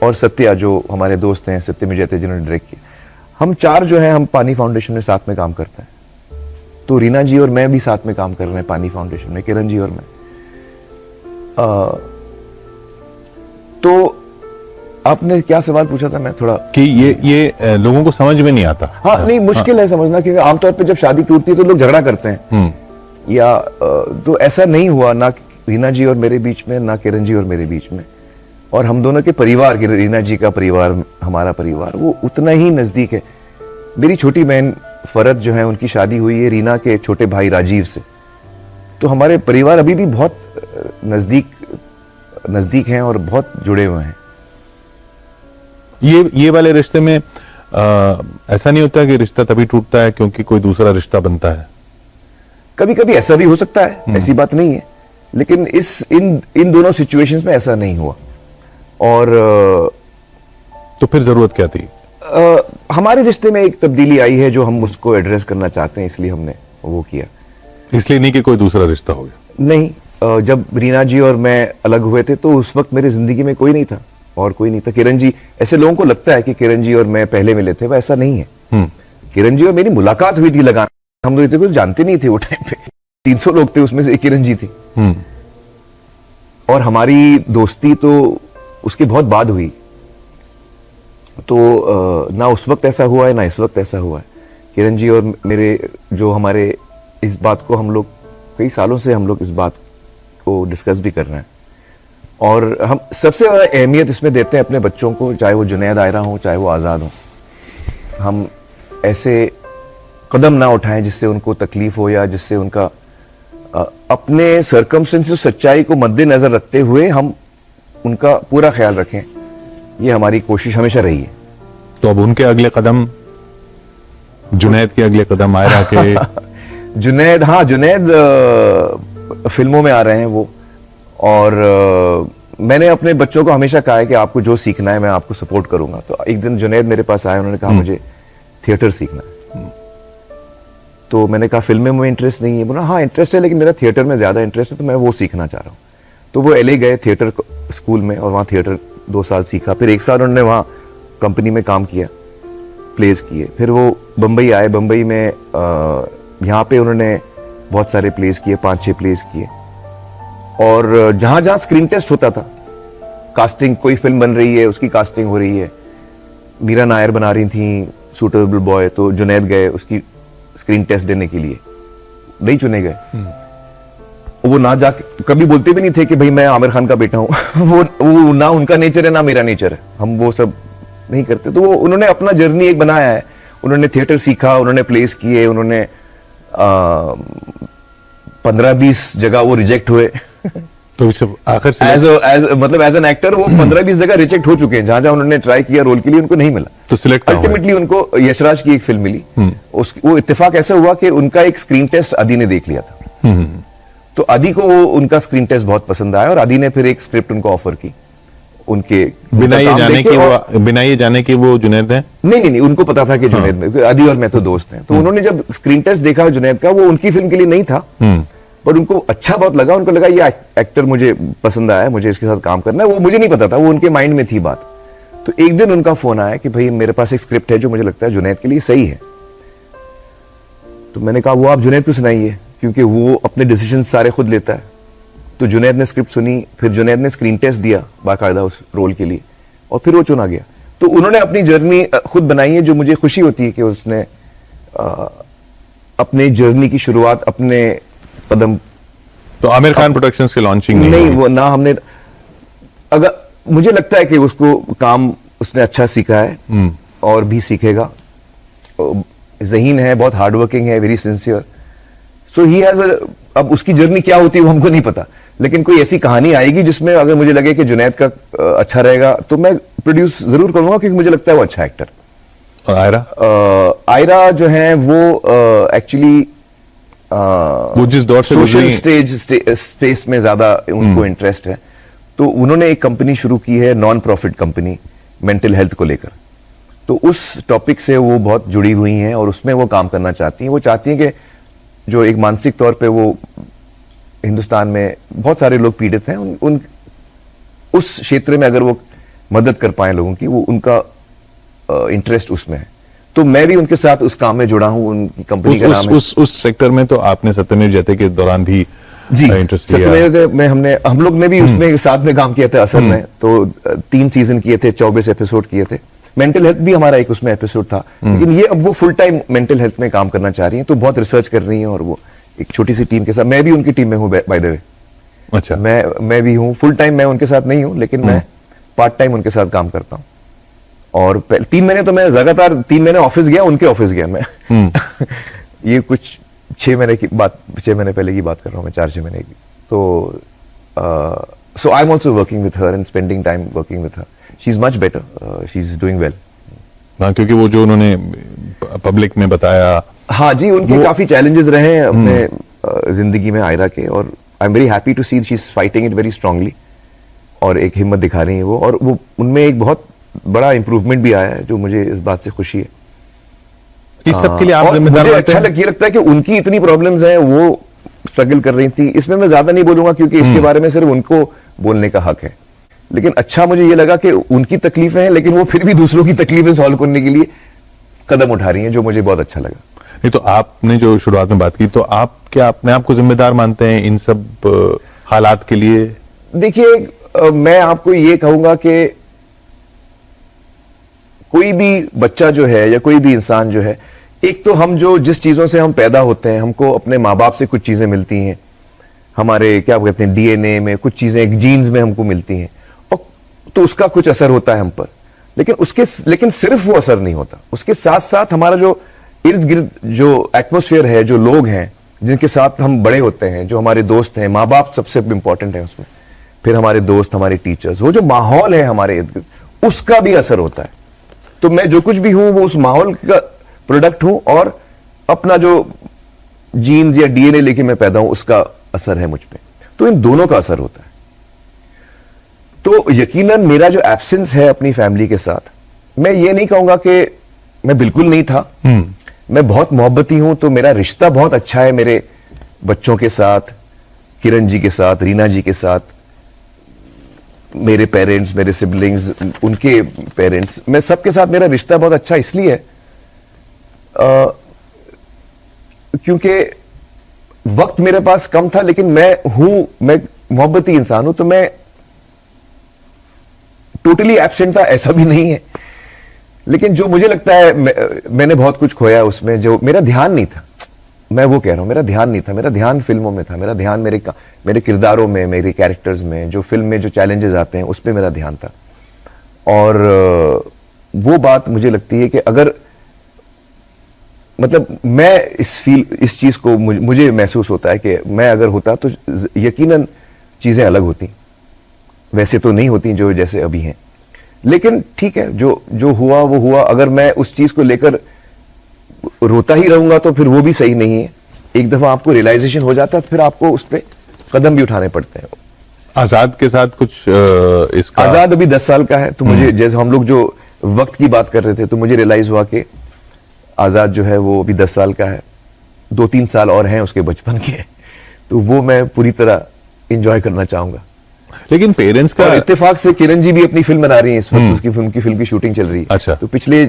और सत्या जो हमारे दोस्त हैं, सत्य मिजय थे जिन्होंने डायरेक्ट किया, हम 4 जो हैं, हम पानी फाउंडेशन में साथ में काम करते हैं। तो रीना जी और मैं भी साथ में काम कर रहे हैं पानी फाउंडेशन में, किरण जी और मैं। तो आपने क्या सवाल पूछा था? मैं थोड़ा कि ये लोगों को समझ में नहीं आता। हाँ, नहीं, मुश्किल है समझना, क्योंकि आमतौर पे जब शादी टूटती है तो लोग झगड़ा करते हैं, या तो ऐसा नहीं हुआ ना रीना जी और मेरे बीच में, ना किरण जी और मेरे बीच में। और हम दोनों के परिवार, रीना जी का परिवार, हमारा परिवार, वो उतना ही नजदीक है। मेरी छोटी बहन फरद जो है, उनकी शादी हुई है रीना के छोटे भाई राजीव से। तो हमारे परिवार अभी भी बहुत नजदीक हैं और बहुत जुड़े हुए हैं। ये वाले रिश्ते में ऐसा नहीं होता कि रिश्ता तभी टूटता है क्योंकि कोई दूसरा रिश्ता बनता है? कभी कभी ऐसा भी हो सकता है, ऐसी बात नहीं है, लेकिन इन दोनों सिचुएशंस में ऐसा नहीं हुआ। और तो फिर जरूरत क्या थी? हमारे रिश्ते में एक तब्दीली आई है जो हम उसको एड्रेस करना चाहते हैं, इसलिए हमने वो किया। इसलिए नहीं कि कोई दूसरा रिश्ता हो गया? नहीं, जब रीना जी और मैं अलग हुए थे तो उस वक्त मेरी जिंदगी में कोई नहीं था और कोई नहीं था। किरण जी, ऐसे लोगों को लगता है कि किरण जी और मैं पहले मिले थे, वो ऐसा नहीं है। किरण जी और मेरी मुलाकात हुई थी लगान, हम लोग इतने जानते नहीं थे वो टाइम पे, 300 लोग थे उसमें से एक किरण जी थी। और हमारी दोस्ती तो उसके बहुत बाद हुई, तो ना उस वक्त ऐसा हुआ है ना इस वक्त ऐसा हुआ है। किरण जी और मेरे जो हमारे इस बात को हम लोग कई सालों से हम लोग इस बात को डिस्कस भी कर रहे हैं, और हम सबसे ज़्यादा अहमियत इसमें देते हैं अपने बच्चों को, चाहे वो जुनैद आयरा हो चाहे वो आज़ाद हो। हम ऐसे कदम ना उठाएं जिससे उनको तकलीफ हो, या जिससे उनका अपने सर्कमस्टेंसेस सच्चाई को मद्देनजर रखते हुए हम उनका पूरा ख्याल रखें। ये हमारी कोशिश हमेशा रही है। तो अब उनके अगले कदम, जुनैद के अगले कदम, आयरा के जुनैद, हाँ जुनैद फिल्मों में आ रहे हैं वो, और मैंने अपने बच्चों को हमेशा कहा है कि आपको जो सीखना है मैं आपको सपोर्ट करूंगा। तो एक दिन जुनैद मेरे पास आए, उन्होंने कहा मुझे थिएटर सीखना है। तो मैंने कहा फिल्म में इंटरेस्ट नहीं है। बोला हाँ इंटरेस्ट है, लेकिन मेरा थिएटर में ज्यादा इंटरेस्ट है, तो मैं वो सीखना चाह रहा हूँ। तो वो LA गए थिएटर स्कूल में, और वहाँ थिएटर 2 साल सीखा। फिर 1 साल उन्होंने वहाँ कंपनी में काम किया, प्लेस किए। फिर वो बम्बई आए, बम्बई में यहाँ पे उन्होंने बहुत सारे प्लेस किए, 5-6 प्लेस किए। और जहाँ जहाँ स्क्रीन टेस्ट होता था, कास्टिंग, कोई फिल्म बन रही है उसकी कास्टिंग हो रही है, मीरा नायर बना रही थी सूटेबल बॉय, तो जुनैद गए उसकी स्क्रीन टेस्ट देने के लिए, नहीं चुने गए। वो ना जा, कभी बोलते भी नहीं थे कि भाई मैं आमिर खान का बेटा हूं। वो ना उनका नेचर है ना मेरा नेचर है, हम वो सब नहीं करते। तो वो उन्होंने अपना जर्नी एक बनाया है, उन्होंने थिएटर सीखा, उन्होंने प्लेस किए, उन्होंने 15-20 जगह वो रिजेक्ट हुए। तो आखिर से मतलब एज एन एक्टर वो 15-20 जगह रिजेक्ट हो चुके हैं, जहां जहां उन्होंने ट्राई किया रोल के लिए उनको नहीं मिला। तो सिलेक्ट अल्टीमेटली उनको यशराज की एक फिल्म मिली। वो इत्तेफाक ऐसा हुआ कि उनका एक स्क्रीन टेस्ट आदि ने देख लिया था। तो आदि को वो उनका स्क्रीन टेस्ट बहुत पसंद आया, और आदि ने फिर एक स्क्रिप्ट उनको ऑफर की। उनके बिना ये जाने कि वो जुनैद है? नहीं, उनको पता था कि जुनैद में, आदि और मैं तो दोस्त हैं। तो उन्होंने जब स्क्रीन टेस्ट देखा जुनैद का, वो उनकी फिल्म के लिए नहीं था, पर उनको अच्छा बहुत लगा। उनको लगा ये एक्टर मुझे पसंद आया, मुझे इसके साथ काम करना है। वो मुझे नहीं पता था, वो उनके माइंड में थी बात। तो एक दिन उनका फोन आया कि भाई मेरे पास एक स्क्रिप्ट है जो मुझे लगता है जुनैद के लिए सही है। तो मैंने कहा वो आप जुनैद को सुनाइए, क्योंकि वो अपने डिसीजन सारे खुद लेता है। तो जुनैद ने स्क्रिप्ट सुनी, फिर जुनैद ने स्क्रीन टेस्ट दिया बाकायदा उस रोल के लिए, और फिर वो चुना गया। तो उन्होंने अपनी जर्नी खुद बनाई है, जो मुझे खुशी होती है कि उसने अपने जर्नी की शुरुआत अपने कदम। तो आमिर खान प्रोडक्शंस की लॉन्चिंग नहीं वो ना हमने, अगर मुझे लगता है कि उसको काम उसने अच्छा सीखा है और भी सीखेगा। ज़हीन है, बहुत हार्डवर्किंग है, very sincere. So he has अब उसकी जर्नी क्या होती है वो हमको नहीं पता, लेकिन कोई ऐसी कहानी आएगी जिसमें अगर मुझे लगे कि जुनैद का अच्छा रहेगा तो मैं प्रोड्यूस जरूर करूंगा, क्योंकि मुझे लगता है वो अच्छा एक्टर। और आयरा जो है वो एक्चुअली वो जिस दौर से सोशल स्पेस में ज्यादा उनको इंटरेस्ट है। तो उन्होंने एक कंपनी शुरू की है, non profit company, mental health को लेकर। तो उस टॉपिक से वो बहुत जुड़ी हुई हैं और उसमें वो काम करना चाहती हैं। वो चाहती हैं कि जो एक मानसिक तौर पे वो हिंदुस्तान में बहुत सारे लोग पीड़ित हैं, उन उस क्षेत्र में अगर वो मदद कर पाए लोगों की, वो उनका इंटरेस्ट उसमें है। तो मैं भी उनके साथ उस काम में जुड़ा हूं। उनकी कंपनी का नाम है उस सेक्टर में। तो आपने सत्यमेव जयते के दौरान भी जी इंटरेस्ट लिया? सत्यमेव में हम लोग ने भी उसमें साथ में काम किया था असर में। तो 3 सीजन किए थे, 24 एपिसोड किए थे। मेंटल हेल्थ भी हमारा एक उसमें एपिसोड था, लेकिन ये अब वो फुल टाइम मेंटल हेल्थ में काम करना चाह रही हैं। तो बहुत रिसर्च कर रही हैं, और वो एक छोटी सी टीम के साथ, मैं भी उनकी टीम में हूँ बाय द वे। अच्छा। मैं भी हूँ, फुल टाइम मैं उनके साथ नहीं हूँ, लेकिन मैं पार्ट टाइम उनके साथ काम करता हूँ। और 3 महीने तो मैं लगातार 3 महीने ऑफिस गया, उनके ऑफिस गया मैं। ये कुछ 6 महीने पहले की बात कर रहा हूँ मैं, 4-6 महीने की। तो so I am also working with her and spending time working with her. She is much better, she is doing well. हाँ, क्योंकि वो जो उन्होंने पब्लिक में बताया, हाँ जी, उनके काफी चैलेंजेस रहे हैं अपने जिंदगी में आयरा के, और I am very happy to see she is fighting it very strongly, और एक हिम्मत दिखा रही है वो। और वो उनमें एक बहुत बड़ा इंप्रूवमेंट भी आया है, जो मुझे इस बात से खुशी है। इस सब के लिए आप मुझे अच्छा ये लगता है कि उनकी इतनी प्रॉब्लम्स हैं, वो स्ट्रगल कर रही थी। इसमें मैं ज्यादा नहीं बोलूंगा, क्योंकि इसके बारे में सिर्फ उनको बोलने का हक है। लेकिन अच्छा मुझे ये लगा कि उनकी तकलीफें हैं, लेकिन वो फिर भी दूसरों की तकलीफें सॉल्व करने के लिए कदम उठा रही हैं, जो मुझे बहुत अच्छा लगा। नहीं तो आपने जो शुरुआत में बात की, तो आप क्या अपने आप को जिम्मेदार मानते हैं इन सब हालात के लिए? देखिए, मैं आपको ये कहूंगा कि कोई भी बच्चा जो है या कोई भी इंसान जो है, एक तो हम जो जिस चीजों से हम पैदा होते हैं, हमको अपने माँ बाप से कुछ चीजें मिलती हैं, हमारे क्या कहते हैं डीएनए में कुछ चीजें, एक जीन्स में हमको मिलती हैं, और तो उसका कुछ असर होता है हम पर। लेकिन सिर्फ वो असर नहीं होता, उसके साथ साथ हमारा जो इर्द गिर्द जो एटमोस्फेयर है, जो लोग हैं जिनके साथ हम बड़े होते हैं, जो हमारे दोस्त हैं, माँ बाप सबसे इंपॉर्टेंट है उसमें, फिर हमारे दोस्त, हमारे टीचर्स, वो जो माहौल है हमारे इर्द गिर्द, उसका भी असर होता है। तो मैं जो कुछ भी हूं वो उस माहौल का प्रोडक्ट हूं, और अपना जो जीन्स या डीएनए लेके मैं पैदा हूं उसका असर है मुझ पे। तो इन दोनों का असर होता है। तो यकीनन मेरा जो एब्सेंस है अपनी फैमिली के साथ, मैं ये नहीं कहूंगा कि मैं बिल्कुल नहीं था। मैं बहुत मोहब्बती हूं, तो मेरा रिश्ता बहुत अच्छा है मेरे बच्चों के साथ, किरण जी के साथ, रीना जी के साथ, मेरे पेरेंट्स, मेरे सिबलिंग्स, उनके पेरेंट्स, मैं सबके साथ मेरा रिश्ता बहुत अच्छा इसलिए है क्योंकि वक्त मेरे पास कम था, लेकिन मैं मोहब्बती इंसान हूं, तो मैं टोटली एब्सेंट था ऐसा भी नहीं है। लेकिन जो मुझे लगता है मैंने बहुत कुछ खोया उसमें, जो मेरा ध्यान नहीं था, मैं वो कह रहा हूं, मेरा ध्यान नहीं था। मेरा ध्यान फिल्मों में था, मेरा ध्यान मेरे किरदारों में, मेरे कैरेक्टर्स में, जो फिल्म में जो चैलेंजेस आते हैं उस पर मेरा ध्यान था। और वो बात मुझे लगती है कि अगर मतलब मैं इस चीज को मुझे महसूस होता है कि मैं अगर होता तो यकीनन चीजें अलग होती, वैसे तो नहीं होती जो जैसे अभी हैं। लेकिन ठीक है, जो हुआ वो हुआ। अगर मैं उस चीज को लेकर रोता ही रहूंगा तो फिर वो भी सही नहीं है। एक दफा आपको रियलाइजेशन हो जाता है, फिर आपको उस पर कदम भी उठाने पड़ते हैं। आजाद के साथ कुछ इसका, आजाद अभी 10 साल का है, तो मुझे, जैसे हम लोग जो वक्त की बात कर रहे थे, तो मुझे रियलाइज हुआ कि आजाद जो है वो अभी 10 साल का है, 2-3 साल और हैं उसके बचपन के, तो वो मैं पूरी तरह इंजॉय करना चाहूंगा। लेकिन पेरेंट्स का, और इत्तेफाक से किरण जी भी अपनी फिल्म बना रही हैं इस वक्त, उसकी फिल्म की शूटिंग चल रही है। अच्छा। तो पिछले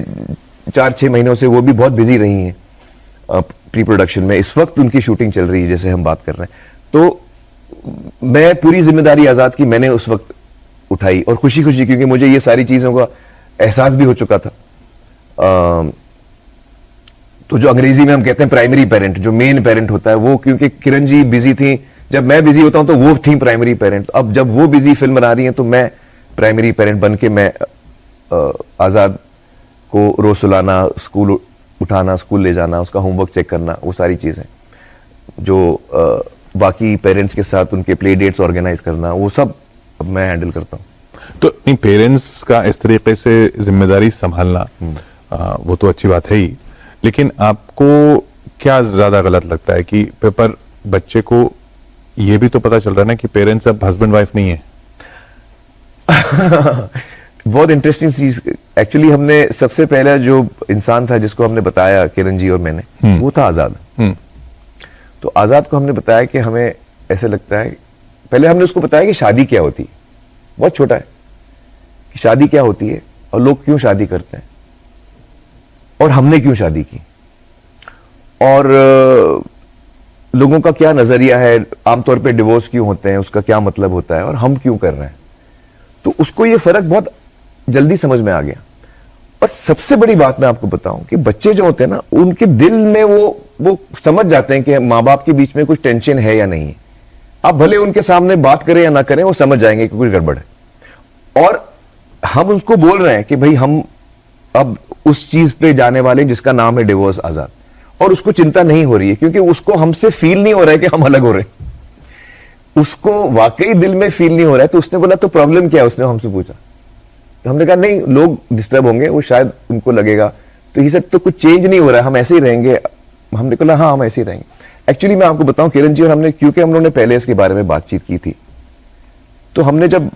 4-6 महीनों से वो भी बहुत बिजी रही हैं प्री प्रोडक्शन में। इस वक्त उनकी शूटिंग चल रही है जैसे हम बात कर रहे हैं। तो मैं पूरी जिम्मेदारी आजाद की मैंने उस वक्त उठाई, और खुशी खुशी, क्योंकि मुझे ये सारी चीजों का एहसास भी हो चुका था। तो जो अंग्रेजी में हम कहते हैं प्राइमरी पेरेंट, जो मेन पेरेंट होता है वो, क्योंकि किरण जी बिजी थी, जब मैं बिजी होता हूं तो वो थी प्राइमरी पेरेंट। अब जब वो बिजी फिल्म बना रही हैं तो मैं प्राइमरी पेरेंट बन के मैं आजाद को रोज सुलाना, स्कूल उठाना, स्कूल ले जाना, उसका होमवर्क चेक करना, वो सारी चीजें जो बाकी पेरेंट्स के साथ उनके प्ले डेट्स ऑर्गेनाइज करना, वो सब अब मैं हैंडल करता हूं। तो इन पेरेंट्स का इस तरीके से जिम्मेदारी संभालना, वो तो अच्छी बात है ही, लेकिन आपको क्या ज्यादा गलत लगता है कि पर बच्चे को ये भी तो पता चल रहा है ना कि पेरेंट्स अब हस्बैंड वाइफ नहीं है। बहुत इंटरेस्टिंग चीज, एक्चुअली हमने सबसे पहला जो इंसान था जिसको हमने बताया, किरण जी और मैंने, वो था आजाद। तो आजाद को हमने बताया कि हमें ऐसे लगता है, पहले हमने उसको बताया कि शादी क्या होती है, बहुत छोटा है, कि शादी क्या होती है और लोग क्यों शादी करते हैं और हमने क्यों शादी की, और लोगों का क्या नजरिया है, आमतौर पे डिवोर्स क्यों होते हैं, उसका क्या मतलब होता है, और हम क्यों कर रहे हैं। तो उसको ये फर्क बहुत जल्दी समझ में आ गया। और सबसे बड़ी बात मैं आपको बताऊं कि बच्चे जो होते हैं ना, उनके दिल में वो समझ जाते हैं कि माँ बाप के बीच में कुछ टेंशन है या नहीं है। आप भले उनके सामने बात करें या ना करें, वो समझ जाएंगे कि कुछ गड़बड़ है। और हम उसको बोल रहे हैं कि भाई हम अब उस चीज पे जाने वाले जिसका नाम है डिवोर्स, आजाद, और उसको चिंता नहीं हो रही है, क्योंकि उसको हमसे फील नहीं हो रहा है कि हम अलग हो रहे हैं। उसको वाकई दिल में फील नहीं हो रहा है। तो उसने बोला तो प्रॉब्लम क्या है, उसने हमसे पूछा। तो हमने कहा नहीं, लोग डिस्टर्ब होंगे, वो शायद उनको लगेगा, तो ये सब तो कुछ चेंज नहीं हो रहा है, हम ऐसे ही रहेंगे। हमने कहा हाँ, हम ऐसे ही रहेंगे। एक्चुअली मैं आपको बताऊं, किरण जी और हमने, क्योंकि हम लोगों ने पहले इसके बारे में बातचीत की थी, तो हमने जब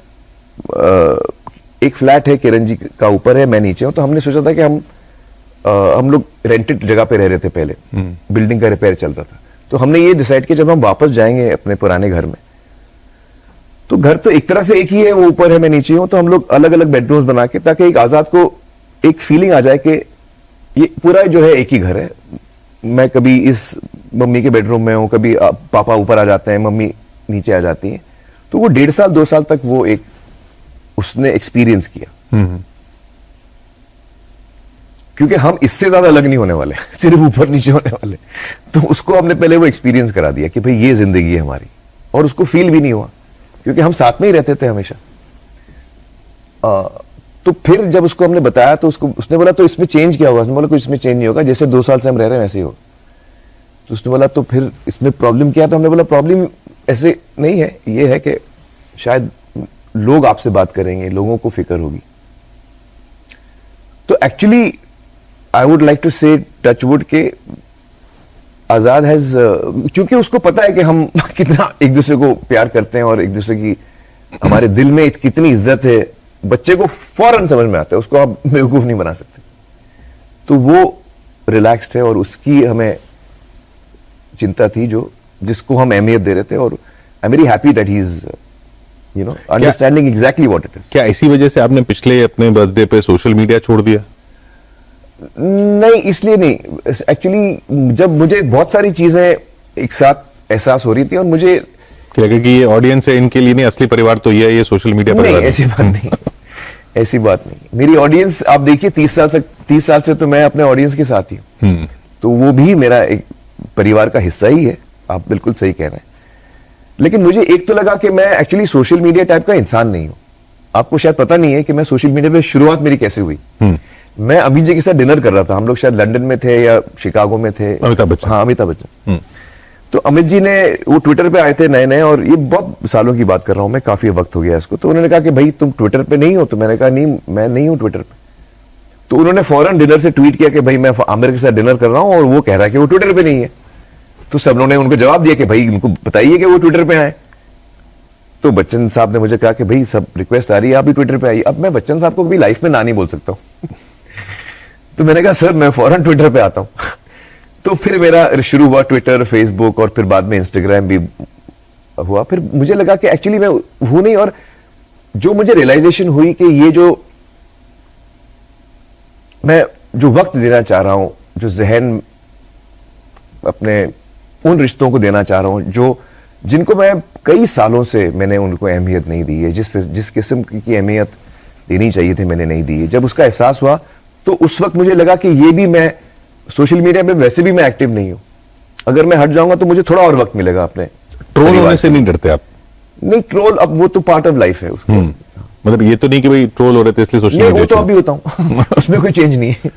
एक फ्लैट है किरण जी का ऊपर है, मैं नीचे हूं, तो हमने सोचा था कि हम लोग रेंटेड जगह पे रह रहे थे पहले, बिल्डिंग का रिपेयर चल रहा था। तो हमने ये डिसाइड किया जब हम वापस जाएंगे अपने पुराने घर में, तो घर तो एक तरह से एक ही है, वो ऊपर है मैं नीचे हूं, तो हम लोग अलग अलग बेडरूम्स बना के, ताकि एक आजाद को एक फीलिंग आ जाए कि ये पूरा जो है एक ही घर है। मैं कभी इस मम्मी के बेडरूम में हूं, कभी पापा ऊपर आ जाते हैं, मम्मी नीचे आ जाती हैं। तो वो 1.5 साल 2 साल तक वो एक उसने एक्सपीरियंस किया, क्योंकि हम इससे ज्यादा अलग नहीं होने वाले, सिर्फ ऊपर नीचे होने वाले। तो उसको हमने पहले वो एक्सपीरियंस करा दिया कि भाई ये जिंदगी है हमारी, और उसको फील भी नहीं हुआ क्योंकि हम साथ में ही रहते थे हमेशा। तो फिर जब उसको हमने बताया तो उसने बोला तो इसमें चेंज क्या होगा? उसने बोला कुछ इसमें चेंज नहीं होगा, जैसे 2 साल से हम रह रहे हैं वैसे ही होगा। तो उसने बोला तो फिर इसमें प्रॉब्लम क्या है? तो हमने बोला प्रॉब्लम ऐसे नहीं है, ये है कि शायद लोग आपसे बात करेंगे, लोगों को फिक्र होगी। तो actually I would like to say touch wood के आजाद हैज, क्योंकि उसको पता है कि हम कितना एक दूसरे को प्यार करते हैं और एक दूसरे की हमारे दिल में कितनी इज्जत है, बच्चे को फौरन समझ में आता है, उसको आप बेवकूफ नहीं बना सकते। तो वो रिलैक्स्ड है और उसकी हमें चिंता थी जिसको हम अहमियत दे रहे थे, और I am very happy that he is understanding exactly what it is. क्या इसी वजह से आपने पिछले अपने बर्थडे पे सोशल मीडिया छोड़ दिया? नहीं, इसलिए नहीं। एक्चुअली जब मुझे बहुत सारी चीजें एक साथ एहसास हो रही थी और मुझे लगा कि ये ऑडियंस है, इनके लिए नहीं, असली परिवार तो ये सोशल मीडिया पर। नहीं, ऐसी बात नहीं, ऐसी बात नहीं। मेरी ऑडियंस आप देखिए 30 साल से तो मैं अपने ऑडियंस के साथ ही हूं, तो वो भी मेरा एक परिवार का हिस्सा ही है। आप बिल्कुल सही कह रहे हैं। लेकिन मुझे एक तो लगा कि मैं एक्चुअली सोशल मीडिया टाइप का इंसान नहीं हूं। आपको शायद पता नहीं है कि मैं सोशल मीडिया पे शुरुआत मेरी कैसे हुई। मैं अमित जी के साथ डिनर कर रहा था, हम लोग शायद लंदन में थे या शिकागो में थे। अमिताभ बच्चन। हाँ, अमिताभ बच्चन। तो अमित जी ने वो ट्विटर पे आए थे नए नए, और ये बहुत सालों की बात कर रहा हूं मैं, काफी वक्त हो गया इसको। तो उन्होंने कहा कि भाई तुम ट्विटर पे नहीं हो? तो मैंने कहा नहीं, मैं नहीं हूं ट्विटर पे। तो उन्होंने फौरन डिनर से ट्वीट किया कि भाई मैं आमिर के साथ डिनर कर रहा हूं और वो कह रहा है कि वो ट्विटर पे नहीं है। तो सब लोगों ने उनको जवाब दिया कि भाई उनको बताइए कि वो ट्विटर पे आए। तो बच्चन साहब ने मुझे कहा कि भाई सब रिक्वेस्ट आ रही है, आप भी ट्विटर पे आइए। अब मैं बच्चन साहब को कभी लाइफ में ना नहीं बोल सकता हूं। तो मैंने कहा सर मैं फौरन ट्विटर पे आता हूं। तो फिर मेरा शुरू हुआ ट्विटर, फेसबुक, और फिर बाद में इंस्टाग्राम भी हुआ। फिर मुझे लगा कि एक्चुअली मैं हूं नहीं, और जो मुझे रियलाइजेशन हुई कि ये मैं जो वक्त देना चाह रहा हूं, जो जहन अपने उन रिश्तों को देना चाह रहा हूं जिनको मैं कई सालों से मैंने उनको अहमियत नहीं दी है, जिस किस्म की अहमियत देनी चाहिए थी मैंने नहीं दी है। जब उसका एहसास हुआ तो उस वक्त मुझे लगा कि ये भी मैं सोशल मीडिया पे वैसे भी मैं एक्टिव नहीं हूं, अगर मैं हट जाऊंगा तो मुझे थोड़ा और वक्त मिलेगा अपने ट्रोल होने से नहीं डरते आप? नहीं, ट्रोल अब वो तो पार्ट ऑफ लाइफ है उसको। मतलब ये तो नहीं कि भाई ट्रोल हो रहे थे इसलिए सोशल नहीं, मीडिया वो तो अभी होता हूं। उसमें कोई चेंज नहीं है।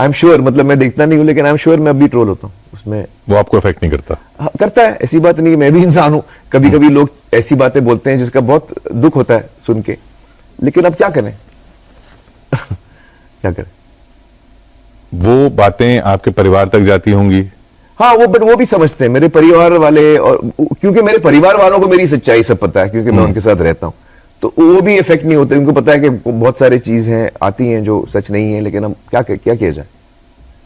आई एम श्योर, मतलब मैं देखता नहीं हूं लेकिन आई एम श्योर मैं अभी ट्रोल होता हूं उसमें। वो आपको अफेक्ट नहीं करता? हाँ, करता है, ऐसी बात नहीं, मैं भी इंसान हूं। कभी कभी लोग ऐसी बातें बोलते हैं जिसका बहुत दुख होता है सुन के, लेकिन अब क्या करें। क्या करें। वो बातें आपके परिवार तक जाती होंगी? हाँ, वो भी समझते हैं मेरे परिवार वाले, और क्योंकि मेरे परिवार वालों को मेरी सच्चाई सब पता है, क्योंकि मैं उनके साथ रहता हूं, तो वो भी इफेक्ट नहीं होते। उनको पता है कि बहुत सारी चीजें आती हैं जो सच नहीं है, लेकिन हम क्या किया जाए,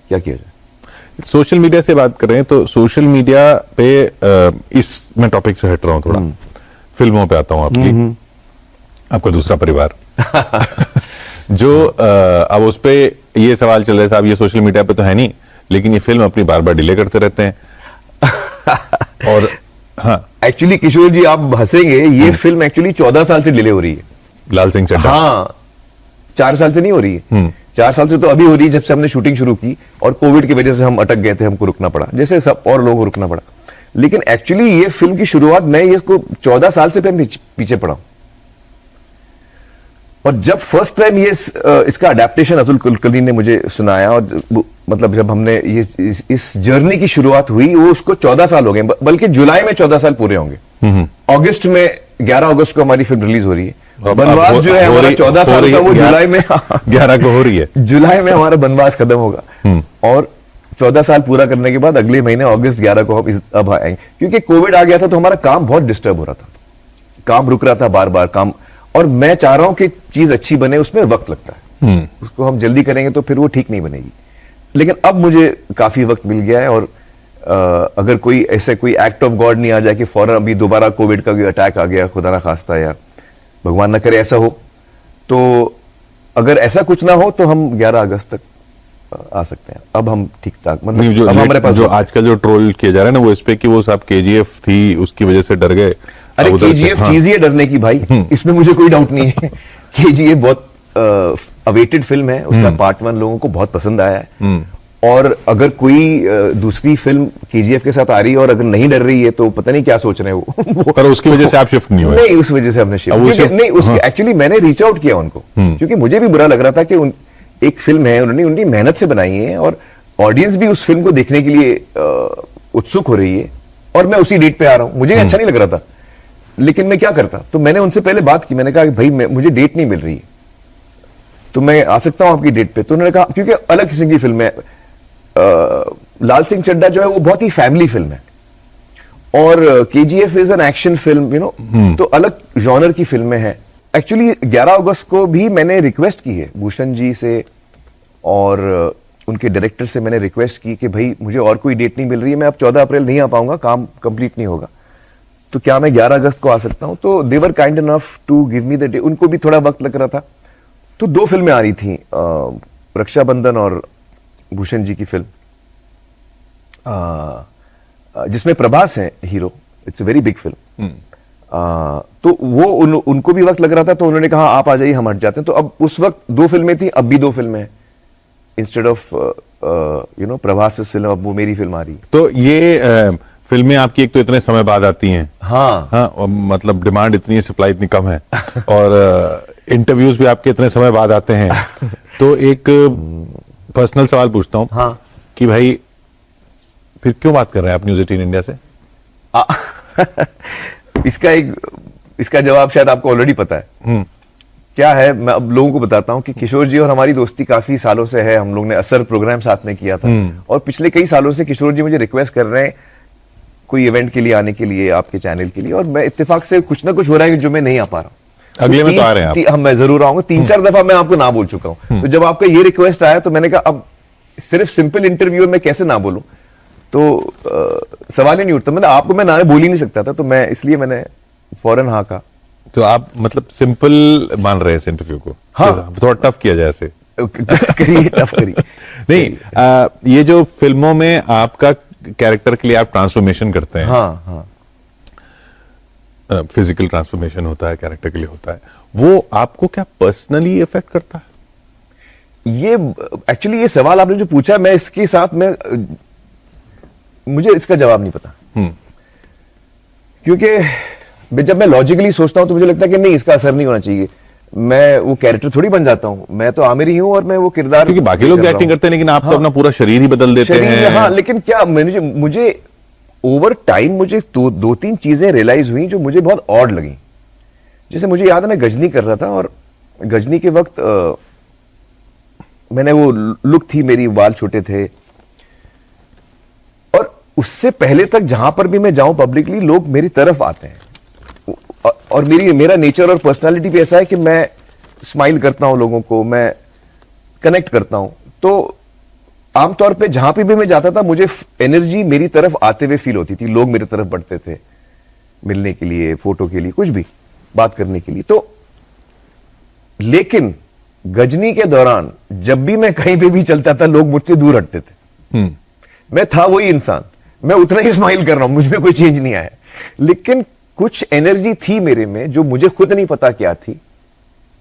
क्या किया जाए। सोशल मीडिया से बात कर रहे हैं तो सोशल मीडिया पे इस मैं टॉपिक से हट रहा हूं थोड़ा, फिल्मों पे आता हूं आपका दूसरा परिवार। जो अब उस पे ये सवाल चल रहा है साहब, ये सोशल मीडिया पे तो है नहीं, लेकिन ये फिल्म अपनी बार बार डिले करते रहते हैं। और हाँ, एक्चुअली किशोर जी आप हंसेंगे, ये फिल्म एक्चुअली 14 साल से डिले हो रही है। लाल सिंह चड्ढा? हाँ, 4 साल से नहीं हो रही है। 4 साल से तो अभी हो रही है जब से हमने शूटिंग शुरू की, और कोविड की वजह से हम अटक गए थे, हमको रुकना पड़ा, जैसे सब और लोगों को रुकना पड़ा। लेकिन एक्चुअली ये फिल्म की शुरुआत मैं इसको 14 साल से पीछे पड़ा हूं। और जब फर्स्ट टाइम ये इसका अडेप्टेशन अतुल कुलकर्णी ने मुझे सुनाया, और मतलब जब हमने ये इस जर्नी की शुरुआत हुई, वो उसको 14 साल हो गए, बल्कि जुलाई में 14 साल पूरे होंगे। अगस्त में 11 अगस्त को हमारी फिल्म रिलीज हो रही है। बनवास जो है हमारा 14 साल का, वो जुलाई में 11 को हो रही है। जुलाई में हमारा बनवास खत्म होगा, और 14 साल पूरा करने के बाद अगले महीने अगस्त 11 को अब आएंगे। क्योंकि कोविड आ गया था तो हमारा काम बहुत डिस्टर्ब हो रहा था, काम रुक रहा था बार बार काम, और मैं चाह रहा हूं कि चीज अच्छी बने, उसमें वक्त लगता है। उसको हम जल्दी करेंगे तो फिर वो ठीक नहीं बनेगी। लेकिन अब मुझे काफी वक्त मिल गया है, और अगर कोई ऐसे कोई एक्ट ऑफ गॉड नहीं आ जाए कि फौरन अभी दोबारा कोविड का कोई अटैक आ गया, खुदा ना खास्ता, या भगवान ना करे ऐसा हो, तो अगर ऐसा कुछ ना हो तो हम 11 अगस्त तक आ सकते हैं। अब हम ठीक ठाक, नहीं, मतलब जो अब हमारे पास जो आजकल जो ट्रोल किया जा रहा है ना वो इस पे कि वो साहब केजीएफ थी उसकी वजह से डर गए। अरे अब उधर से- केजीएफ हाँ। चीज ही है डरने की भाई, इसमें मुझे कोई डाउट नहीं है। केजीएफ बहुत अवेटेड फिल्म है, उसका पार्ट 1 लोगों को बहुत पसंद आया है। और अगर कोई दूसरी फिल्म केजीएफ के साथ आ रही है और अगर नहीं डर रही है तो पता नहीं क्या सोच रहे हैं वो। पर उसकी वजह से आप शिफ्ट नहीं हुए? नहीं, उस वजह से हमने अब वो शिफ्ट shift- नहीं, उसके एक्चुअली मैंने रीच आउट किया उनको, क्योंकि मुझे भी बुरा लग रहा था कि एक फिल्म है, उन्होंने उनकी मेहनत से बनाई है और ऑडियंस भी उस फिल्म को देखने के लिए उत्सुक हो रही है, और मैं उसी डेट पे आ रहा हूं। मुझे अच्छा नहीं लग रहा था, लेकिन मैं क्या करता, तो मैंने उनसे पहले बात की, मैंने कहा कि भाई मुझे डेट नहीं मिल रही है, तो मैं आ सकता हूं आपकी डेट पे? तो उन्होंने कहा, क्योंकि अलग किस्म की फिल्म है, लाल सिंह चड्ढा जो है वो बहुत ही फैमिली फिल्म है, और KGF is an action film, you know, तो अलग जॉनर की फिल्में हैं। एक्चुअली 11 अगस्त को भी मैंने रिक्वेस्ट की है भूषण जी से और उनके डायरेक्टर से, मैंने रिक्वेस्ट की कि भाई मुझे और कोई डेट नहीं मिल रही है, मैं अब 14 अप्रैल नहीं आ पाऊंगा, काम कंप्लीट नहीं होगा, तो क्या मैं 11 अगस्त को आ सकता हूं? तो they were kind enough to give me the day. उनको भी थोड़ा वक्त लग रहा था, तो 2 फिल्में आ रही थी, रक्षाबंधन और भूषण जी की फिल्म, जिसमें प्रभास है hero. It's a very big film. तो वो उनको भी वक्त लग रहा था, तो उन्होंने कहा आप आ जाइए, हम हट जाते हैं। तो अब उस वक्त 2 फिल्में थी, अब भी 2 फिल्में हैं, instead of you know Prabhas film, अब वो मेरी फिल्म आ रही है। तो ये फिल्में आपकी एक तो इतने समय बाद आती हैं, हाँ हाँ, और मतलब डिमांड इतनी है, सप्लाई इतनी कम है, और इंटरव्यूज भी आपके इतने समय बाद आते हैं। तो एक पर्सनल सवाल पूछता हूँ, हाँ। कि भाई फिर क्यों बात कर रहे हैं आप न्यूज 18 इंडिया से? इसका जवाब शायद आपको ऑलरेडी पता है। क्या है, मैं अब लोगों को बताता हूं कि किशोर जी और हमारी दोस्ती काफी सालों से है। हम लोग ने असर प्रोग्राम साथ में किया था, और पिछले कई सालों से किशोर जी मुझे रिक्वेस्ट कर रहे हैं कोई इवेंट के लिए आने के लिए, आपके चैनल के लिए, और मैं इत्तेफाक से कुछ ना कुछ हो रहा है जो मैं नहीं आ पा रहा हूं। अगले में तो आ रहे हैं आप। हम मैं जरूर आऊंगा। 3-4 दफा मैं आपको ना बोल चुका हूं। तो जब आपका ये रिक्वेस्ट आया तो मैंने कहा अब सिर्फ सिंपल इंटरव्यू में कैसे ना बोलूं, तो सवाल ही नहीं उठता। मतलब आपको मैं ना बोल ही नहीं सकता था, तो मैं इसलिए मैंने फौरन हाँ कहा। तो आप मतलब सिंपल मान रहे हैं इस इंटरव्यू को? हाँ। थोड़ा टफ किया जाए ऐसे? करिए, टफ करिए। नहीं, ये जो फिल्मों में आपका कैरेक्टर के लिए आप ट्रांसफॉर्मेशन करते हैं, हाँ हाँ, फिजिकल ट्रांसफॉर्मेशन होता है, कैरेक्टर के लिए होता है, वो आपको क्या पर्सनली इफेक्ट करता है? ये एक्चुअली ये सवाल आपने जो पूछा, मैं इसके साथ में मुझे इसका जवाब नहीं पता, क्योंकि जब मैं लॉजिकली सोचता हूं तो मुझे लगता है कि नहीं, इसका असर नहीं होना चाहिए। मैं वो कैरेक्टर थोड़ी बन जाता हूं, मैं तो आमिर ही हूं और मैं वो किरदार, क्योंकि बाकी लोग एक्टिंग करते हैं, लेकिन आप तो अपना पूरा शरीर ही बदल देते हैं। हाँ, लेकिन क्या मुझे ओवर टाइम मुझे 2-3 चीजें रियलाइज हुई जो मुझे बहुत ऑड लगी। जैसे मुझे याद है मैं गजनी कर रहा था, और गजनी के वक्त मैंने वो लुक थी, मेरी बाल छोटे थे, और उससे पहले तक जहां पर भी मैं जाऊं पब्लिकली लोग मेरी तरफ आते हैं, और मेरा नेचर और पर्सनालिटी भी ऐसा है कि मैं स्माइल करता हूं लोगों को, मैं कनेक्ट करता हूं। तो आमतौर पे जहां पे भी मैं जाता था मुझे एनर्जी मेरी तरफ आते हुए फील होती थी, लोग मेरी तरफ बढ़ते थे मिलने के लिए, फोटो के लिए, कुछ भी बात करने के लिए। तो लेकिन गजनी के दौरान जब भी मैं कहीं पे भी चलता था लोग मुझसे दूर हटते थे। मैं था वही इंसान, मैं उतना ही स्माइल कर रहा हूं, मुझ में कोई चेंज नहीं आया, लेकिन कुछ एनर्जी थी मेरे में जो मुझे खुद नहीं पता क्या थी।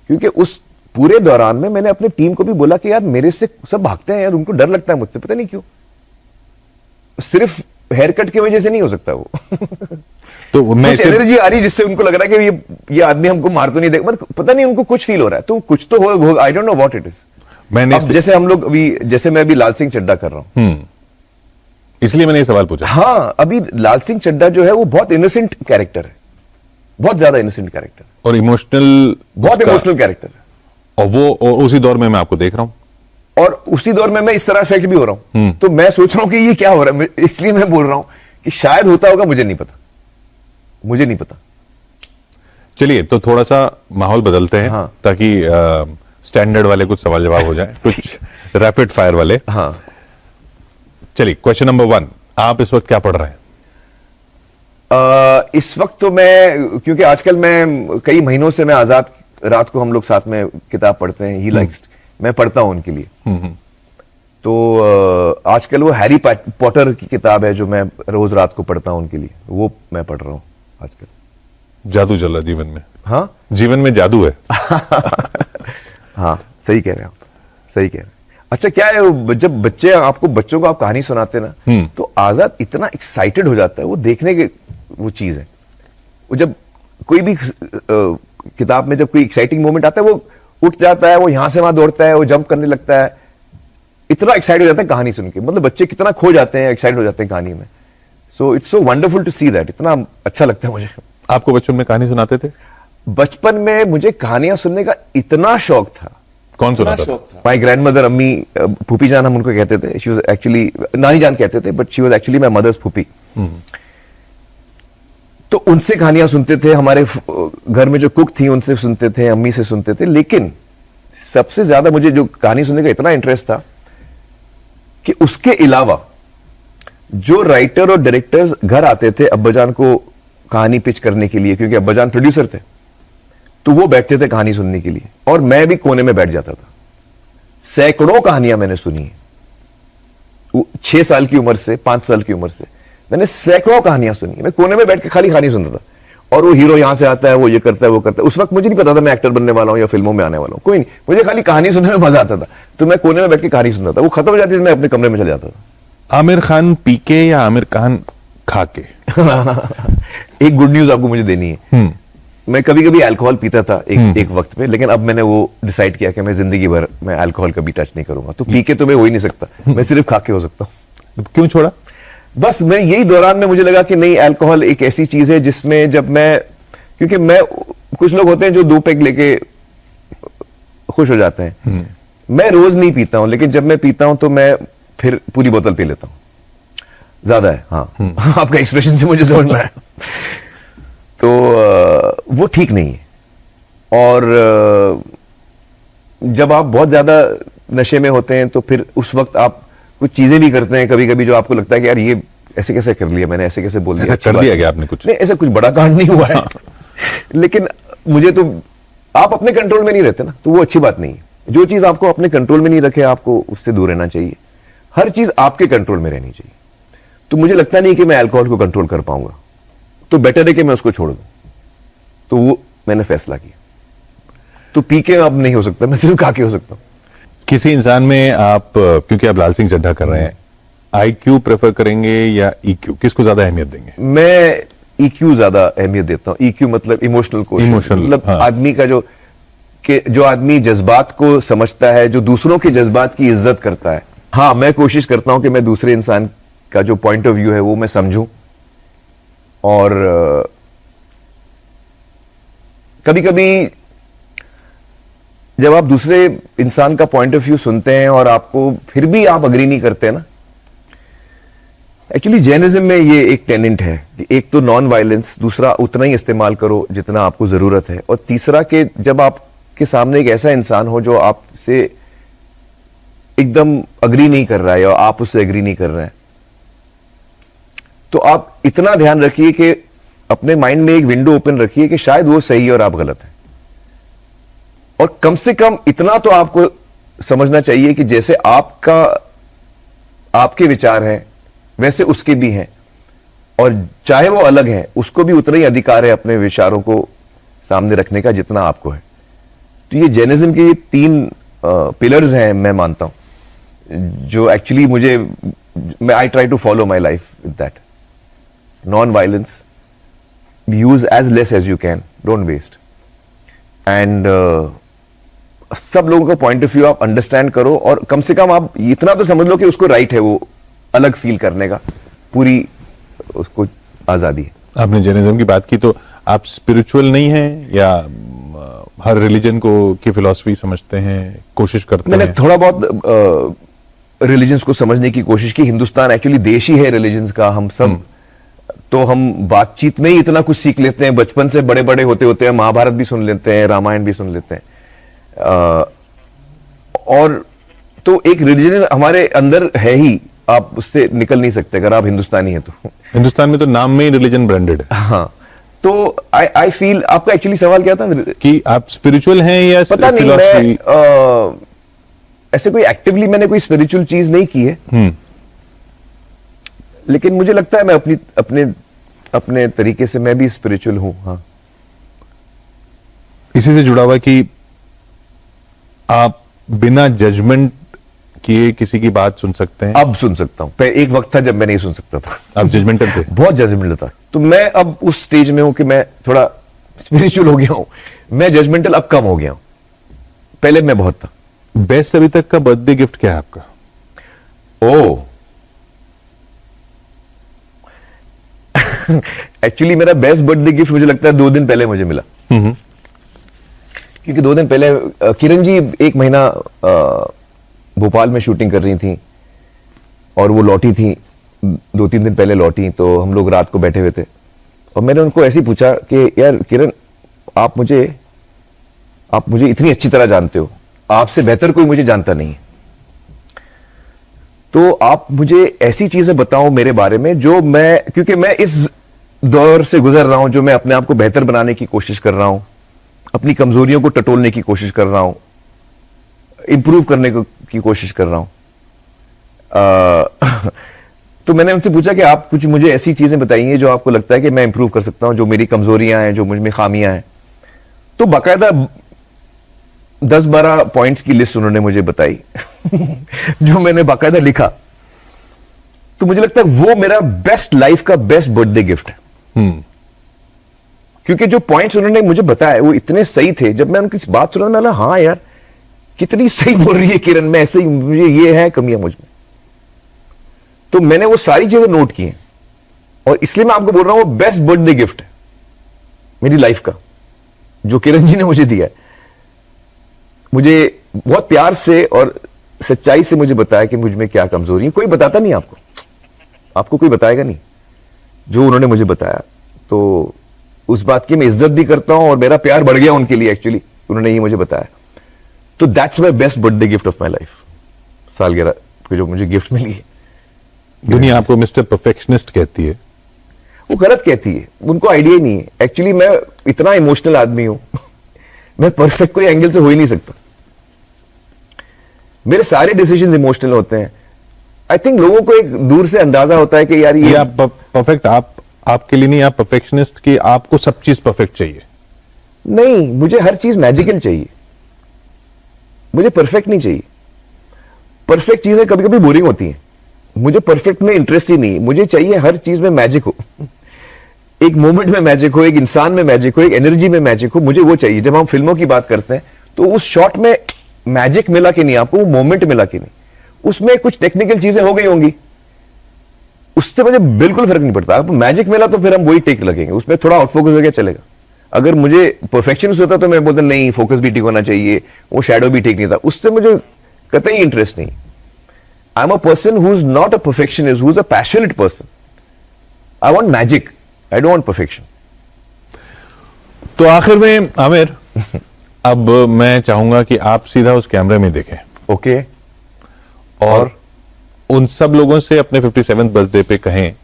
क्योंकि उस पूरे दौरान में मैंने अपने टीम को भी बोला कि यार मेरे से सब भागते हैं यार, उनको डर लगता है मुझसे, पता नहीं क्यों। सिर्फ हेयर कट की वजह से नहीं हो सकता वो। तो मैं कुछ एनर्जी आ रही जिससे उनको लग रहा है कि ये आदमी हमको मार तो नहीं देगा, मतलब पता नहीं उनको कुछ फील हो रहा है, तो कुछ तो हो, I don't know what it is. मैंने जैसे हम लोग अभी, जैसे मैं अभी लाल सिंह चड्ढा कर रहा हूं, इसलिए मैंने ये सवाल पूछा। हाँ, अभी लाल सिंह चड्ढा जो है वो बहुत इनोसेंट कैरेक्टर है, बहुत ज्यादा इनोसेंट कैरेक्टर, और इमोशनल, बहुत इमोशनल कैरेक्टर है, और उसी दौर में मैं आपको देख रहा हूं, और उसी दौर में मैं इस तरह इफेक्ट भी हो रहा हूं। तो मैं सोच रहा हूं कि ये क्या हो रहा है, इसलिए मैं बोल रहा हूं कि शायद होता होगा, मुझे नहीं पता, मुझे नहीं पता। चलिए तो थोड़ा सा माहौल बदलते हैं, हाँ। ताकि स्टैंडर्ड वाले कुछ सवाल जवाब हो जाए, कुछ रैपिड फायर वाले। हाँ, चलिए, क्वेश्चन नंबर 1, आप इस वक्त क्या पढ़ रहे हैं? इस वक्त तो मैं, क्योंकि आजकल मैं कई महीनों से मैं आजाद, रात को हम लोग साथ में किताब पढ़ते हैं, ही लाइक्स, मैं पढ़ता हूं उनके लिए। तो आजकल वो हैरी पॉटर की किताब है जो मैं रोज रात को पढ़ता हूं उनके लिए, वो मैं पढ़ रहा हूं आजकल। जादू चला जीवन में। हाँ जीवन में जादू है। हाँ सही कह रहे हैं आप, सही कह रहे हैं। अच्छा क्या है, जब बच्चों को आप कहानी सुनाते ना तो आजाद इतना एक्साइटेड हो जाता है, वो देखने के वो चीज है। वो जब कोई भी किताब में जब कोई एक्साइटिंग मोमेंट आता है वो उठ जाता है, वो यहां से वहां दौड़ता है, वो जंप करने लगता है, इतना एक्साइट हो जाता है कहानी सुन के। मतलब बच्चे कितना खो जाते हैं, एक्साइट हो जाते हैं कहानी में। So it's so wonderful to see that, इतना अच्छा लगता है मुझे। आपको बचपन में कहानी सुनाते थे? बचपन में मुझे कहानियां सुनने का इतना शौक था। कौन सुनाता था? माई ग्रैंड मदर, अम्मी, फूफी जान हम उनको कहते थे। शी वाज एक्चुअली नानी जान कहते थे, but she was actually my mother's फूफी। तो उनसे कहानियां सुनते थे, हमारे घर में जो कुक थी उनसे सुनते थे, अम्मी से सुनते थे। लेकिन सबसे ज्यादा मुझे जो कहानी सुनने का इतना इंटरेस्ट था कि उसके अलावा जो राइटर और डायरेक्टर्स घर आते थे अब्बाजान को कहानी पिच करने के लिए, क्योंकि अब्बाजान प्रोड्यूसर थे, तो वो बैठते थे कहानी सुनने के लिए और मैं भी कोने में बैठ जाता था। सैकड़ों कहानियां मैंने सुनी है 6 साल की उम्र से, 5 साल की उम्र से मैंने सैकड़ों कहानियां सुनी। मैं कोने में बैठ के खाली कहानी सुनता था, और वो हीरो यहां से आता है, वो ये करता है, वो करता है। उस वक्त मुझे नहीं पता था मैं एक्टर बनने वाला हूं या फिल्मों में आने वाला हूं, कोई नहीं, मुझे खाली कहानी सुनने में मजा आता था। तो मैं कोने में बैठ के कहानी सुनता था, वो खत्म हो जाती थी, मैं अपने कमरे में चले जाता था। आमिर खान पी के या आमिर खान खा के? एक गुड न्यूज आपको मुझे देनी है। मैं कभी कभी अल्कोहल पीता था एक वक्त पे, लेकिन अब मैंने वो डिसाइड किया कि मैं जिंदगी भर मैं अल्कोहल कभी टच नहीं करूंगा। तो पी के तो मैं हो ही नहीं सकता, मैं सिर्फ खा के हो सकता हूं। क्यों छोड़ा? बस मैं यही दौरान में मुझे लगा कि नहीं, अल्कोहल एक ऐसी चीज है जिसमें जब मैं, क्योंकि मैं, कुछ लोग होते हैं जो 2 पैग लेके खुश हो जाते हैं, मैं रोज नहीं पीता हूं, लेकिन जब मैं पीता हूं तो मैं फिर पूरी बोतल पी लेता हूं। ज्यादा है, हाँ। आपका एक्सप्रेशन से मुझे समझ में आया। तो वो ठीक नहीं है। और जब आप बहुत ज्यादा नशे में होते हैं तो फिर उस वक्त आप कुछ चीजें भी करते हैं कभी कभी जो आपको लगता है कि यार ये ऐसे कैसे कर लिया मैंने, ऐसे कैसे बोल दिया, कर दिया क्या आपने कुछ? नहीं, ऐसा कुछ बड़ा कांड नहीं हुआ है। लेकिन मुझे तो, आप अपने कंट्रोल में नहीं रहते ना, तो वो अच्छी बात नहीं है। जो चीज आपको अपने कंट्रोल में नहीं रखे, आपको उससे दूर रहना चाहिए। हर चीज आपके कंट्रोल में रहनी चाहिए। तो मुझे लगता नहीं कि मैं अल्कोहल को कंट्रोल कर पाऊंगा, तो बेटर है कि मैं उसको छोड़ दूं। तो वो मैंने फैसला किया। तो पी के अब नहीं हो सकता, मैं सिर्फ खा के हो सकता हूं। किसी इंसान में आप, क्योंकि आप लाल सिंह चड्ढा कर रहे हैं, IQ प्रेफर करेंगे या EQ, किसको ज्यादा अहमियत देंगे? मैं EQ ज्यादा अहमियत देता हूं। EQ मतलब इमोशनल को, मतलब हाँ। आदमी का जो आदमी जज्बात को समझता है, जो दूसरों के जज्बात की इज्जत करता है। हाँ, मैं कोशिश करता हूं कि मैं दूसरे इंसान का जो पॉइंट ऑफ व्यू है वो मैं समझूं, और कभी कभी जब आप दूसरे इंसान का पॉइंट ऑफ व्यू सुनते हैं और आपको फिर भी आप अग्री नहीं करते ना, एक्चुअली जैनिज्म में ये एक टेनेंट है कि एक तो नॉन वायलेंस, दूसरा उतना ही इस्तेमाल करो जितना आपको जरूरत है, और तीसरा कि जब आपके सामने एक ऐसा इंसान हो जो आपसे एकदम अग्री नहीं कर रहा है या आप उससे अग्री नहीं कर रहे हैं, तो आप इतना ध्यान रखिए कि अपने माइंड में एक विंडो ओपन रखिए कि शायद वो सही है और आप गलत हैं। और कम से कम इतना तो आपको समझना चाहिए कि जैसे आपके विचार हैं वैसे उसके भी हैं, और चाहे वो अलग हैं उसको भी उतना ही अधिकार है अपने विचारों को सामने रखने का जितना आपको है। तो ये जैनिज्म के ये 3 पिलर्स हैं, मैं मानता हूं, जो actually I try to follow my life with that. Non violence, use as less as you can, don't waste, and सब लोगों का पॉइंट ऑफ व्यू आप अंडरस्टैंड करो, और कम से कम आप इतना तो समझ लो कि उसको राइट है वो अलग फील करने का, पूरी उसको आजादी है। आपने जैनिज्म की बात की, तो आप स्पिरिचुअल नहीं हैं या हर रिलीजन को की फिलॉसफी समझते हैं, कोशिश करते हैं? मैंने थोड़ा बहुत रिलीजन्स को समझने की कोशिश की। हिंदुस्तान एक्चुअली देश ही है रिलीजन्स का, हम सब तो हम बातचीत में ही इतना कुछ सीख लेते हैं। बचपन से बड़े बड़े होते होते हैं महाभारत भी सुन लेते हैं, रामायण भी सुन लेते हैं, और तो एक रिलीजन हमारे अंदर है ही, आप उससे निकल नहीं सकते अगर आप हिंदुस्तानी हैं तो। हिंदुस्तान में तो नाम में ही रिलीजन ब्रांडेड है। हाँ, तो आई फील, आपका एक्चुअली सवाल क्या था कि आप स्पिरिचुअल हैं या पता नहीं, ऐसे कोई एक्टिवली मैंने कोई स्पिरिचुअल चीज नहीं की है, लेकिन मुझे लगता है मैं अपनी अपने अपने तरीके से मैं भी स्पिरिचुअल हूं। हाँ, इसी से जुड़ा हुआ है कि आप बिना जजमेंट किए किसी की बात सुन सकते हैं। अब सुन सकता हूं, एक वक्त था जब मैं नहीं सुन सकता था। आप जजमेंटल थे? बहुत जजमेंटल था। तो मैं अब उस स्टेज में हूं कि मैं थोड़ा स्पिरिचुअल हो गया हूं, मैं जजमेंटल अब कम हो गया हूं, पहले मैं बहुत था। बेस्ट अभी तक का बर्थडे गिफ्ट क्या है आपका? ओ एक्चुअली मेरा बेस्ट बर्थडे गिफ्ट मुझे लगता है 2 दिन पहले मुझे मिला। क्योंकि 2 दिन पहले किरण जी 1 महीना भोपाल में शूटिंग कर रही थी और वो लौटी थी, 2-3 दिन पहले लौटी। तो हम लोग रात को बैठे हुए थे और मैंने उनको ऐसे ही पूछा कि यार किरण, आप मुझे इतनी अच्छी तरह जानते हो, आपसे बेहतर कोई मुझे जानता नहीं है, तो आप मुझे ऐसी चीजें बताओ मेरे बारे में जो क्योंकि मैं इस दौर से गुजर रहा हूं, जो मैं अपने आप को बेहतर बनाने की कोशिश कर रहा हूं, अपनी कमजोरियों को टटोलने की कोशिश कर रहा हूं, इंप्रूव करने की कोशिश कर रहा हूं। तो मैंने उनसे पूछा कि आप कुछ मुझे ऐसी चीजें बताइए जो आपको लगता है कि मैं इंप्रूव कर सकता हूं, जो मेरी कमजोरियां हैं, जो मुझ में खामियां हैं। तो बाकायदा 10-12 पॉइंट्स की लिस्ट उन्होंने मुझे बताई जो मैंने बाकायदा लिखा। तो मुझे लगता है वो मेरा बेस्ट लाइफ का बेस्ट बर्थडे गिफ्ट है। क्योंकि जो पॉइंट्स उन्होंने मुझे बताए वो इतने सही थे, जब मैं उनकी बात सुना मैं हाँ यार कितनी सही बोल रही है किरण, मैं ऐसे ही, मुझे ये है कमियां मुझ में। तो मैंने वो सारी चीजें नोट की हैं और इसलिए मैं आपको बोल रहा हूं वो बेस्ट बर्थडे गिफ्ट है मेरी लाइफ का, जो किरण जी ने मुझे दिया है। मुझे बहुत प्यार से और सच्चाई से मुझे बताया कि मुझ में क्या कमजोरी है। कोई बताता नहीं आपको कोई बताएगा नहीं, जो उन्होंने मुझे बताया। तो उस बात की मैं इज्जत भी करता हूं और मेरा प्यार बढ़ गया उनके लिए, एक्चुअली उन्होंने ये मुझे बताया। तो that's my best birthday gift of my life, सालगिरह को जो मुझे गिफ्ट मिली है। दुनिया आपको मिस्टर परफेक्शनिस्ट कहती है, वो गलत कहती है, उनको आइडिया ही नहीं है। एक्चुअली मैं इतना इमोशनल आदमी हूं मैं परफेक्ट कोई एंगल से हो ही नहीं सकता, मेरे सारे डिसीजंस इमोशनल होते हैं। आई थिंक लोगों को एक दूर से अंदाजा होता है कि यार ये आप परफेक्ट, आपके लिए नहीं, आप परफेक्शनिस्ट की, आपको सब चीज परफेक्ट चाहिए। नहीं, मुझे हर चीज मैजिकल चाहिए, मुझे परफेक्ट नहीं चाहिए। परफेक्ट चीजें कभी कभी बोरिंग होती हैं, मुझे परफेक्ट में इंटरेस्ट ही नहीं। मुझे चाहिए हर चीज में मैजिक हो, एक मोमेंट में मैजिक हो, एक इंसान में मैजिक हो, एक एनर्जी में मैजिक हो, मुझे वो चाहिए। जब हम फिल्मों की बात करते हैं तो उस शॉट में मैजिक मिला कि नहीं आपको, वो मोमेंट मिला कि नहीं, उसमें कुछ टेक्निकल चीजें हो गई होंगी, उससे मुझे बिल्कुल फर्क नहीं पड़ता। अब मैजिक मिला तो फिर हम वही टेक लगेंगे, उसमें थोड़ा आउट फोकस हो गया चलेगा। अगर मुझे परफेक्शन होता तो मैं बोलता नहीं, फोकस भी ठीक होना चाहिए, वो शैडो भी ठीक नहीं था, उससे मुझे कतई इंटरेस्ट नहीं। I am a person who is not a perfectionist, who is a passionate person. I want magic, I don't want perfection. तो आखिर में आमिर अब मैं चाहूंगा कि आप सीधा उस कैमरे में देखें, ओके, और उन सब लोगों से अपने 57th बर्थडे पे कहें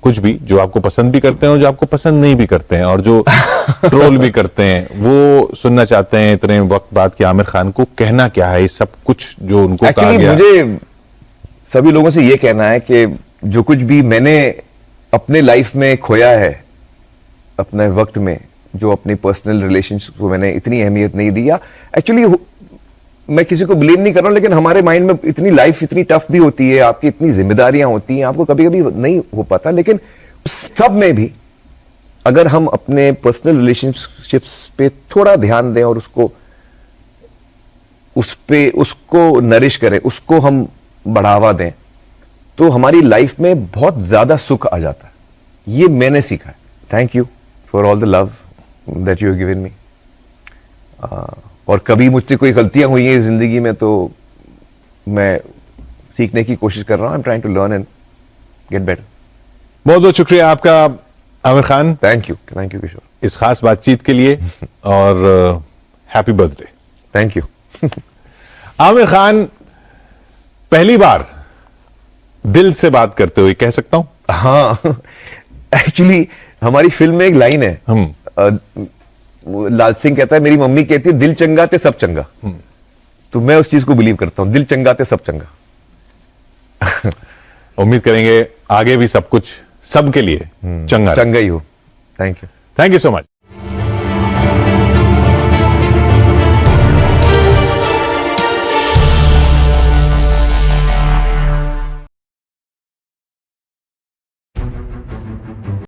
कुछ भी, जो आपको पसंद भी करते हैं और जो आपको पसंद नहीं भी करते हैं, और जो ट्रोल भी करते हैं, वो सुनना चाहते हैं इतने वक्त बाद कि आमिर खान को कहना क्या है इस सब कुछ जो उनको कहा एक्चुअली गया। मुझे सभी लोगों से यह कहना है कि जो कुछ भी मैंने अपने लाइफ में खोया है अपने वक्त में, जो अपनी पर्सनल रिलेशनशिप को मैंने इतनी अहमियत नहीं दी, या एक्चुअली मैं किसी को ब्लेम नहीं कर रहा हूं, लेकिन हमारे माइंड में इतनी लाइफ इतनी टफ भी होती है, आपकी इतनी जिम्मेदारियां होती हैं, आपको कभी कभी नहीं हो पाता। लेकिन सब में भी अगर हम अपने पर्सनल रिलेशनशिप्स पे थोड़ा ध्यान दें और उसको नरिश करें, उसको हम बढ़ावा दें, तो हमारी लाइफ में बहुत ज्यादा सुख आ जाता है। ये मैंने सीखा है। Thank you for all the love that you have given me. और कभी मुझसे कोई गलतियां हुई हैं जिंदगी में तो मैं सीखने की कोशिश कर रहा हूं। I am trying to learn and get better. बहुत बहुत शुक्रिया आपका आमिर खान, थैंक यू किशोर, इस खास बातचीत के लिए, और happy birthday. Thank you. Aamir Khan पहली बार दिल से बात करते हुए, कह सकता हूं? हाँ, एक्चुअली हमारी फिल्म में एक लाइन है, लाल सिंह कहता है, मेरी मम्मी कहती है दिल चंगा ते सब चंगा। तो मैं उस चीज को बिलीव करता हूं, दिल चंगा ते सब चंगा। उम्मीद करेंगे आगे भी सब कुछ सबके लिए चंगा चंगा ही हो। Thank you. Thank you so much.